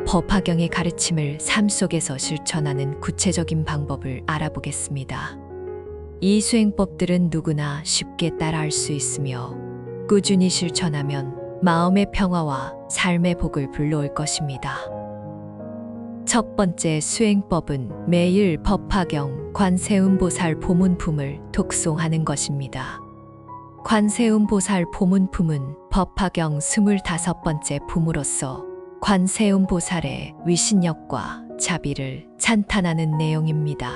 법화경의 가르침을 삶 속에서 실천하는 구체적인 방법을 알아보겠습니다. 이 수행법들은 누구나 쉽게 따라할 수 있으며 꾸준히 실천하면 마음의 평화와 삶의 복을 불러올 것입니다. 첫 번째 수행법은 매일 법화경 관세음보살 보문품을 독송하는 것입니다. 관세음보살 보문품은 법화경 25번째 품으로서 관세음보살의 위신력과 자비를 찬탄하는 내용입니다.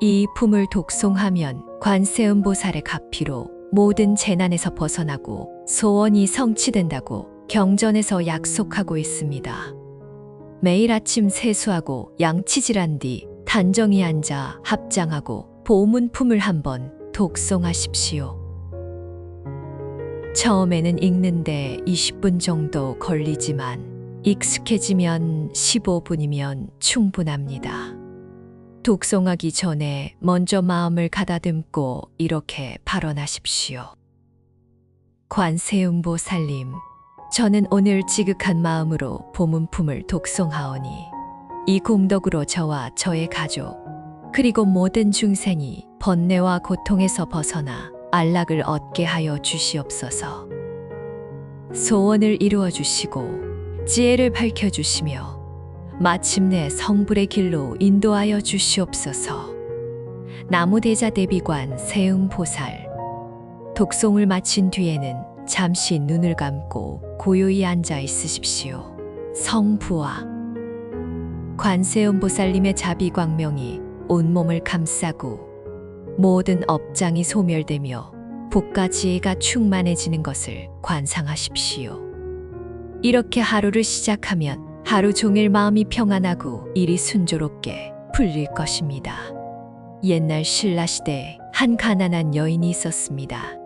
이 품을 독송하면 관세음보살의 가피로 모든 재난에서 벗어나고 소원이 성취된다고 경전에서 약속하고 있습니다. 매일 아침 세수하고 양치질한 뒤 단정히 앉아 합장하고 보문품을 한번 독송하십시오. 처음에는 읽는데 20분 정도 걸리지만 익숙해지면 15분이면 충분합니다. 독송하기 전에 먼저 마음을 가다듬고 이렇게 발언하십시오. 관세음보살님, 저는 오늘 지극한 마음으로 보문품을 독송하오니 이 공덕으로 저와 저의 가족 그리고 모든 중생이 번뇌와 고통에서 벗어나 안락을 얻게 하여 주시옵소서. 소원을 이루어 주시고 지혜를 밝혀 주시며 마침내 성불의 길로 인도하여 주시옵소서. 나무대자대비관 세음보살. 독송을 마친 뒤에는 잠시 눈을 감고 고요히 앉아 있으십시오. 성부와 관세음보살님의 자비광명이 온몸을 감싸고 모든 업장이 소멸되며 복과 지혜가 충만해지는 것을 관상하십시오. 이렇게 하루를 시작하면 하루 종일 마음이 평안하고 일이 순조롭게 풀릴 것입니다. 옛날 신라시대에 한 가난한 여인이 있었습니다.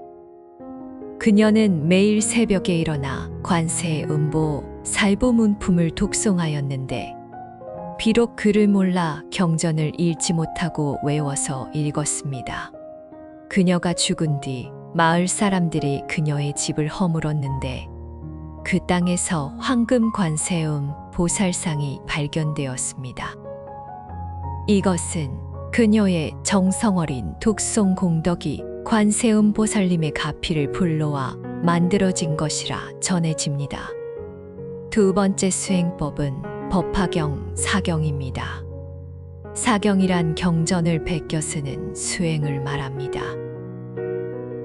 그녀는 매일 새벽에 일어나 관세, 음보, 살보 문품을 독송하였는데 비록 글을 몰라 경전을 읽지 못하고 외워서 읽었습니다. 그녀가 죽은 뒤 마을 사람들이 그녀의 집을 허물었는데 그 땅에서 황금 관세음 보살상이 발견되었습니다. 이것은 그녀의 정성 어린 독송 공덕이 관세음 보살님의 가피를 불러와 만들어진 것이라 전해집니다. 두 번째 수행법은 법화경 사경입니다. 사경이란 경전을 베껴 쓰는 수행을 말합니다.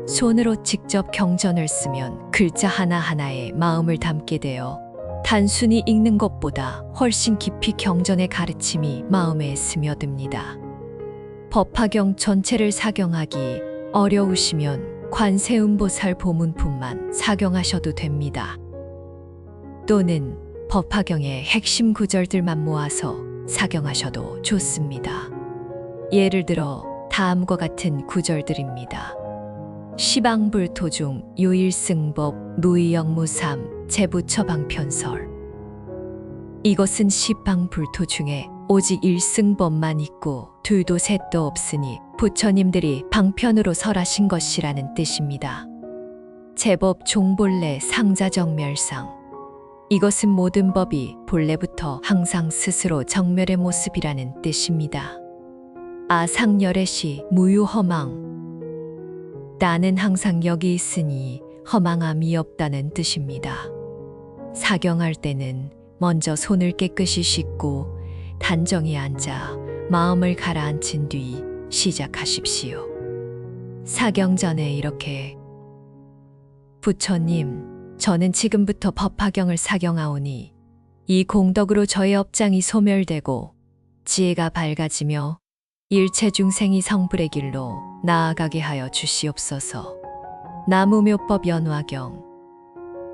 손으로 직접 경전을 쓰면 글자 하나하나에 마음을 담게 되어 단순히 읽는 것보다 훨씬 깊이 경전의 가르침이 마음에 스며듭니다. 법화경 전체를 사경하기 어려우시면 관세음보살 보문품만 사경하셔도 됩니다. 또는 법화경의 핵심 구절들만 모아서 사경하셔도 좋습니다. 예를 들어 다음과 같은 구절들입니다. 시방불토중 유일승법 무의영무삼 제부처방편설. 이것은 시방불토 중에 오직 일승법만 있고 둘도 셋도 없으니 부처님들이 방편으로 설하신 것이라는 뜻입니다. 제법 종본래 상자정멸상. 이것은 모든 법이 본래부터 항상 스스로 정멸의 모습이라는 뜻입니다. 아상열애시 무유허망. 나는 항상 여기 있으니 허망함이 없다는 뜻입니다. 사경할 때는 먼저 손을 깨끗이 씻고 단정히 앉아 마음을 가라앉힌 뒤 시작하십시오. 사경 전에 이렇게 부처님, 저는 지금부터 법화경을 사경하오니 이 공덕으로 저의 업장이 소멸되고 지혜가 밝아지며 일체 중생이 성불의 길로 나아가게 하여 주시옵소서. 나무묘법 연화경.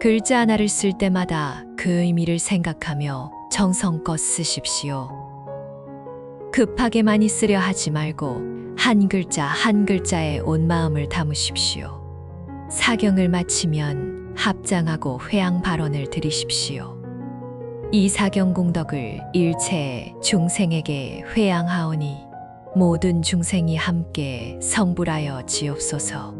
글자 하나를 쓸 때마다 그 의미를 생각하며 정성껏 쓰십시오. 급하게 많이 쓰려 하지 말고 한 글자 한 글자에 온 마음을 담으십시오. 사경을 마치면 합장하고 회양 발언을 드리십시오. 이 사경 공덕을 일체 중생에게 회양하오니 모든 중생이 함께 성불하여 지옵소서.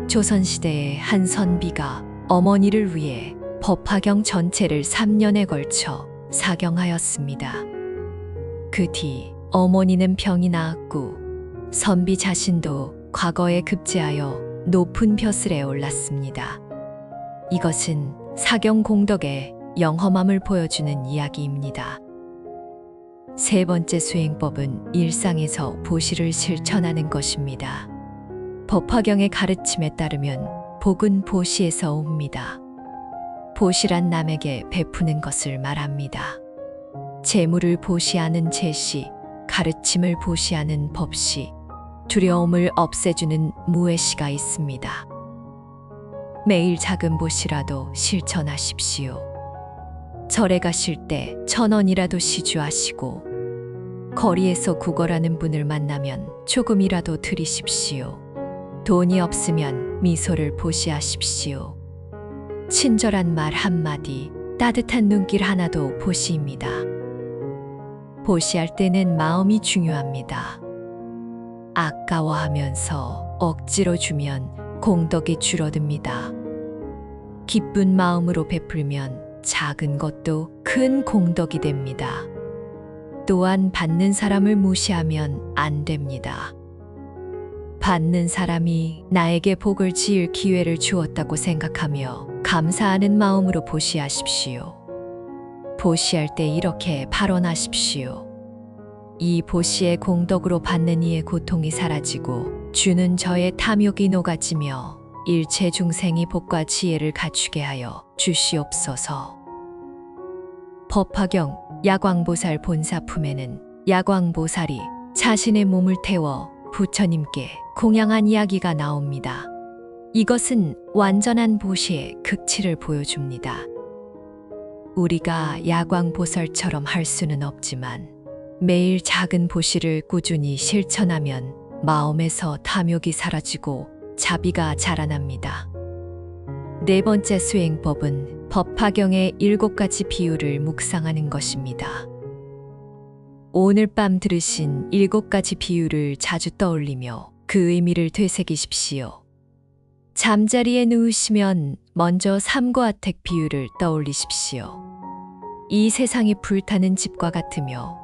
조선시대의 한 선비가 어머니를 위해 법화경 전체를 3년에 걸쳐 사경하였습니다. 그 뒤 어머니는 병이 나았고 선비 자신도 과거에 급제하여 높은 벼슬에 올랐습니다. 이것은 사경 공덕의 영험함을 보여주는 이야기입니다. 세 번째 수행법은 일상에서 보시를 실천하는 것입니다. 법화경의 가르침에 따르면 복은 보시에서 옵니다. 보시란 남에게 베푸는 것을 말합니다. 재물을 보시하는 제시, 가르침을 보시하는 법시, 두려움을 없애주는 무해시가 있습니다. 매일 작은 보시라도 실천하십시오. 절에 가실 때 1,000원이라도 시주하시고 거리에서 구걸하는 분을 만나면 조금이라도 드리십시오. 돈이 없으면 미소를 보시하십시오. 친절한 말 한마디, 따뜻한 눈길 하나도 보시입니다. 보시할 때는 마음이 중요합니다. 아까워하면서 억지로 주면 공덕이 줄어듭니다. 기쁜 마음으로 베풀면 작은 것도 큰 공덕이 됩니다. 또한 받는 사람을 무시하면 안 됩니다. 받는 사람이 나에게 복을 지을 기회를 주었다고 생각하며 감사하는 마음으로 보시하십시오. 보시할 때 이렇게 발언하십시오. 이 보시의 공덕으로 받는 이의 고통이 사라지고 주는 저의 탐욕이 녹아지며 일체 중생이 복과 지혜를 갖추게 하여 주시옵소서. 법화경 야광보살 본사품에는 야광보살이 자신의 몸을 태워 부처님께 공양한 이야기가 나옵니다. 이것은 완전한 보시의 극치를 보여줍니다. 우리가 야광보살처럼 할 수는 없지만 매일 작은 보시를 꾸준히 실천하면 마음에서 탐욕이 사라지고 자비가 자라납니다. 네 번째 수행법은 법화경의 7가지 비유를 묵상하는 것입니다. 오늘 밤 들으신 7가지 비유를 자주 떠올리며 그 의미를 되새기십시오. 잠자리에 누우시면 먼저 삼고아택 비유를 떠올리십시오. 이 세상이 불타는 집과 같으며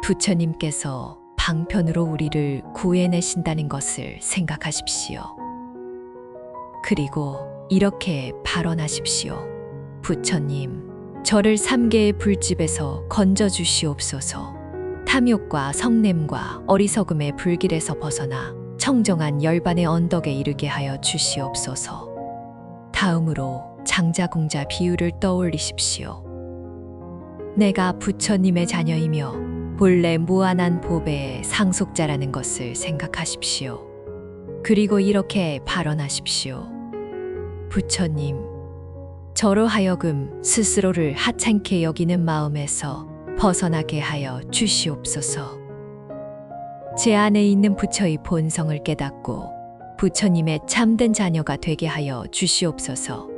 부처님께서 방편으로 우리를 구해내신다는 것을 생각하십시오. 그리고 이렇게 발언하십시오. 부처님, 저를 3개의 불집에서 건져주시옵소서. 탐욕과 성냄과 어리석음의 불길에서 벗어나 청정한 열반의 언덕에 이르게 하여 주시옵소서. 다음으로 장자공자 비유를 떠올리십시오. 내가 부처님의 자녀이며 본래 무한한 보배의 상속자라는 것을 생각하십시오. 그리고 이렇게 발언하십시오. 부처님, 저로 하여금 스스로를 하찮게 여기는 마음에서 벗어나게 하여 주시옵소서. 제 안에 있는 부처의 본성을 깨닫고 부처님의 참된 자녀가 되게 하여 주시옵소서.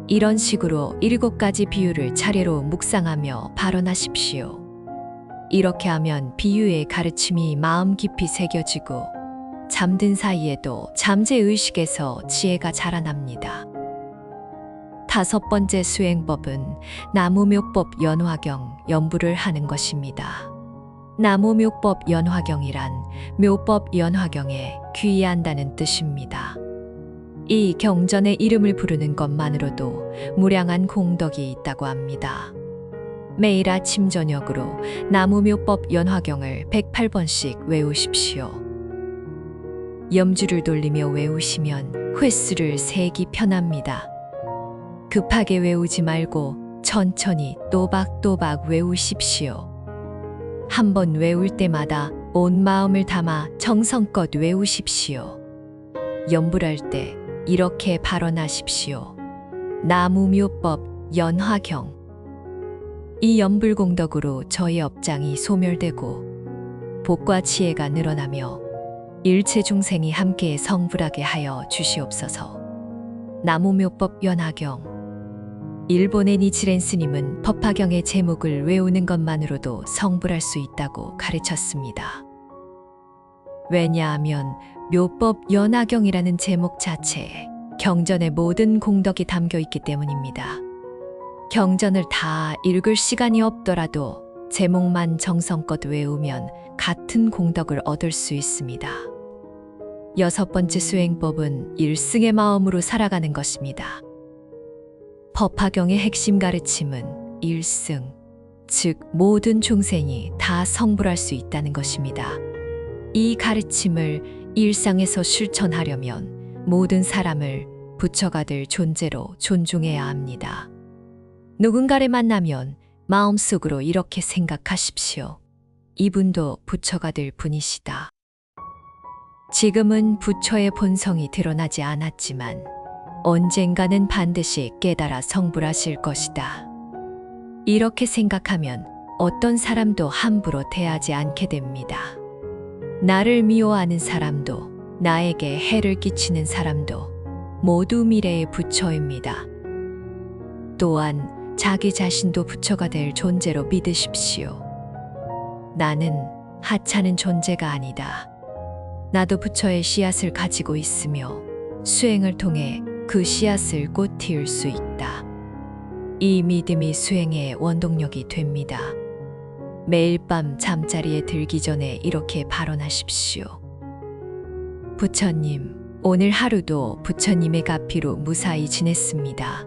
이런 식으로 7가지 비유를 차례로 묵상하며 발언하십시오. 이렇게 하면 비유의 가르침이 마음 깊이 새겨지고 잠든 사이에도 잠재의식에서 지혜가 자라납니다. 5번째 수행법은 나무묘법 연화경 연부를 하는 것입니다. 나무묘법 연화경이란 묘법 연화경에 귀의한다는 뜻입니다. 이 경전의 이름을 부르는 것만으로도 무량한 공덕이 있다고 합니다. 매일 아침 저녁으로 나무묘법 연화경을 108번씩 외우십시오. 염주를 돌리며 외우시면 횟수를 세기 편합니다. 급하게 외우지 말고 천천히 또박또박 외우십시오. 한 번 외울 때마다 온 마음을 담아 정성껏 외우십시오. 염불할 때 이렇게 발언하십시오. 나무묘법 연화경. 이 염불공덕으로 저의 업장이 소멸되고 복과 지혜가 늘어나며 일체 중생이 함께 성불하게 하여 주시옵소서. 나무묘법 연화경. 일본의 니치렌 스님은 법화경의 제목을 외우는 것만으로도 성불할 수 있다고 가르쳤습니다. 왜냐하면 묘법 연화경이라는 제목 자체에 경전의 모든 공덕이 담겨 있기 때문입니다. 경전을 다 읽을 시간이 없더라도 제목만 정성껏 외우면 같은 공덕을 얻을 수 있습니다. 6번째 수행법은 일승의 마음으로 살아가는 것입니다. 법화경의 핵심 가르침은 일승, 즉 모든 중생이 다 성불할 수 있다는 것입니다. 이 가르침을 일상에서 실천하려면 모든 사람을 부처가 될 존재로 존중해야 합니다. 누군가를 만나면 마음속으로 이렇게 생각하십시오. 이분도 부처가 될 분이시다. 지금은 부처의 본성이 드러나지 않았지만 언젠가는 반드시 깨달아 성불하실 것이다. 이렇게 생각하면 어떤 사람도 함부로 대하지 않게 됩니다. 나를 미워하는 사람도 나에게 해를 끼치는 사람도 모두 미래의 부처입니다. 또한 자기 자신도 부처가 될 존재로 믿으십시오. 나는 하찮은 존재가 아니다. 나도 부처의 씨앗을 가지고 있으며 수행을 통해 그 씨앗을 꽃 틔울 수 있다. 이 믿음이 수행의 원동력이 됩니다. 매일 밤 잠자리에 들기 전에 이렇게 발언하십시오. 부처님, 오늘 하루도 부처님의 가피로 무사히 지냈습니다.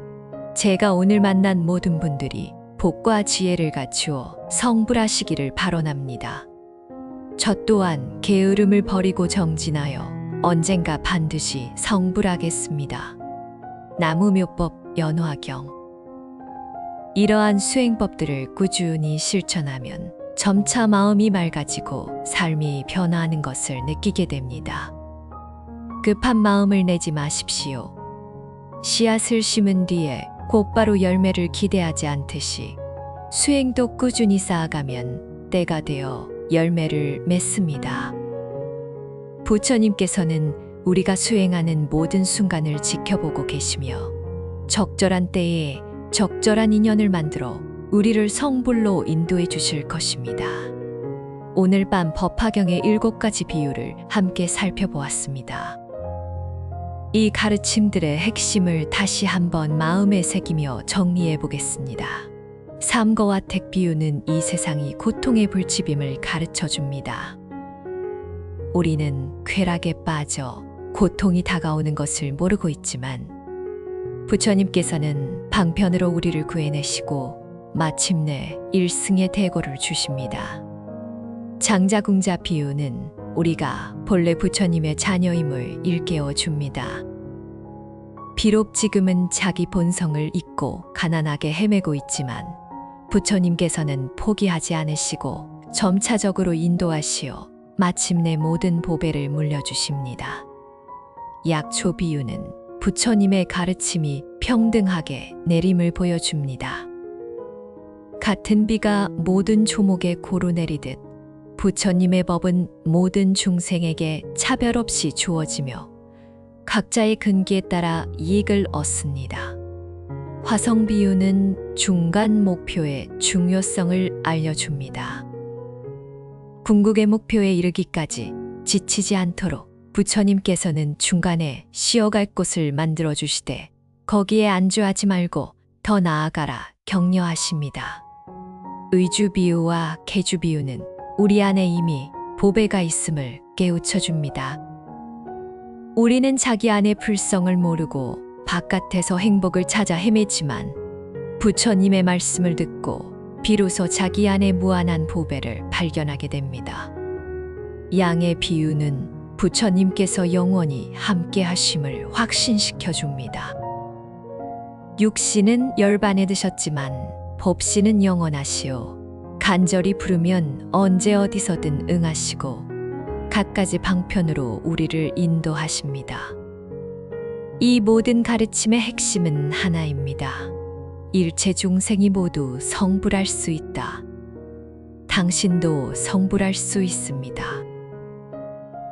제가 오늘 만난 모든 분들이 복과 지혜를 갖추어 성불하시기를 발언합니다. 저 또한 게으름을 버리고 정진하여 언젠가 반드시 성불하겠습니다. 나무묘법 연화경. 이러한 수행법들을 꾸준히 실천하면 점차 마음이 맑아지고 삶이 변화하는 것을 느끼게 됩니다. 급한 마음을 내지 마십시오. 씨앗을 심은 뒤에 곧바로 열매를 기대하지 않듯이 수행도 꾸준히 쌓아가면 때가 되어 열매를 맺습니다. 부처님께서는 우리가 수행하는 모든 순간을 지켜보고 계시며 적절한 때에 적절한 인연을 만들어 우리를 성불로 인도해 주실 것입니다. 오늘 밤 법화경의 7가지 비유를 함께 살펴보았습니다. 이 가르침들의 핵심을 다시 한번 마음에 새기며 정리해 보겠습니다. 삼거와 택 비유는 이 세상이 고통의 불치빔을 가르쳐 줍니다. 우리는 쾌락에 빠져 고통이 다가오는 것을 모르고 있지만 부처님께서는 방편으로 우리를 구해내시고 마침내 일승의 대고를 주십니다. 장자궁자 비유는 우리가 본래 부처님의 자녀임을 일깨워 줍니다. 비록 지금은 자기 본성을 잊고 가난하게 헤매고 있지만 부처님께서는 포기하지 않으시고 점차적으로 인도하시어 마침내 모든 보배를 물려주십니다. 약초 비유는 부처님의 가르침이 평등하게 내림을 보여줍니다. 같은 비가 모든 조목에 고루 내리듯 부처님의 법은 모든 중생에게 차별 없이 주어지며 각자의 근기에 따라 이익을 얻습니다. 화성 비유는 중간 목표의 중요성을 알려줍니다. 궁극의 목표에 이르기까지 지치지 않도록 부처님께서는 중간에 쉬어갈 곳을 만들어 주시되 거기에 안주하지 말고 더 나아가라 격려하십니다. 의주 비유와 계주 비유는 우리 안에 이미 보배가 있음을 깨우쳐 줍니다. 우리는 자기 안의 불성을 모르고 바깥에서 행복을 찾아 헤매지만 부처님의 말씀을 듣고 비로소 자기 안의 무한한 보배를 발견하게 됩니다. 양의 비유는 부처님께서 영원히 함께 하심을 확신시켜 줍니다. 육신은 열반에 드셨지만 법신은 영원하시오. 간절히 부르면 언제 어디서든 응하시고 갖가지 방편으로 우리를 인도하십니다. 이 모든 가르침의 핵심은 하나입니다. 일체 중생이 모두 성불할 수 있다. 당신도 성불할 수 있습니다.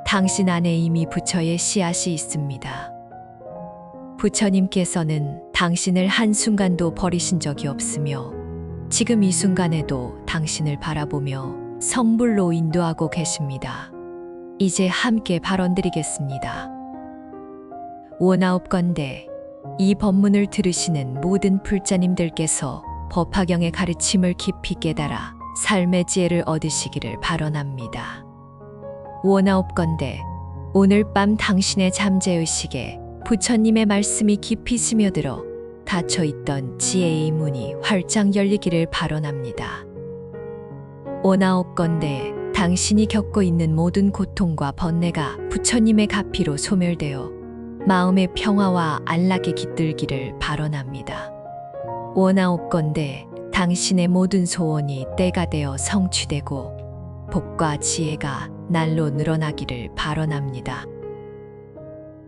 당신 안에 이미 부처의 씨앗이 있습니다. 부처님께서는 당신을 한순간도 버리신 적이 없으며 지금 이 순간에도 당신을 바라보며 성불로 인도하고 계십니다. 이제 함께 발언드리겠습니다. 원하옵건대 이 법문을 들으시는 모든 불자님들께서 법화경의 가르침을 깊이 깨달아 삶의 지혜를 얻으시기를 발언합니다. 원하옵건대 오늘 밤 당신의 잠재의식에 부처님의 말씀이 깊이 스며들어 닫혀있던 지혜의 문이 활짝 열리기를 발언합니다. 원하옵건대 당신이 겪고 있는 모든 고통과 번뇌가 부처님의 가피로 소멸되어 마음의 평화와 안락에 깃들기를 발언합니다. 원하옵건대 당신의 모든 소원이 때가 되어 성취되고 복과 지혜가 날로 늘어나기를 발언합니다.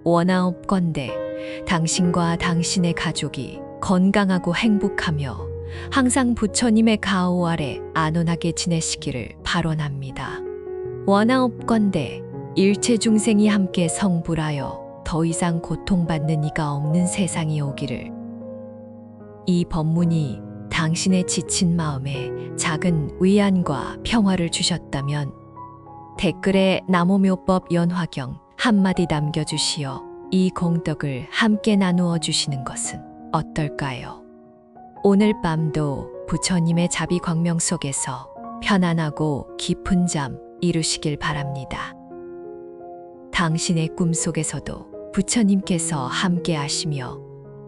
원하옵건대 당신과 당신의 가족이 건강하고 행복하며 항상 부처님의 가호 아래 안온하게 지내시기를 발언합니다. 원하옵건대 일체 중생이 함께 성불하여 더 이상 고통받는 이가 없는 세상이 오기를. 이 법문이 당신의 지친 마음에 작은 위안과 평화를 주셨다면 댓글에 나무묘법 연화경 한마디 남겨주시어 이 공덕을 함께 나누어 주시는 것은 어떨까요? 오늘 밤도 부처님의 자비 광명 속에서 편안하고 깊은 잠 이루시길 바랍니다. 당신의 꿈속에서도 부처님께서 함께 하시며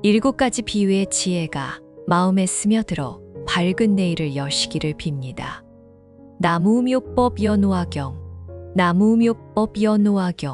7가지 비유의 지혜가 마음에 스며들어 밝은 내일을 여시기를 빕니다. 나무묘법 연화경 나무묘법 연화경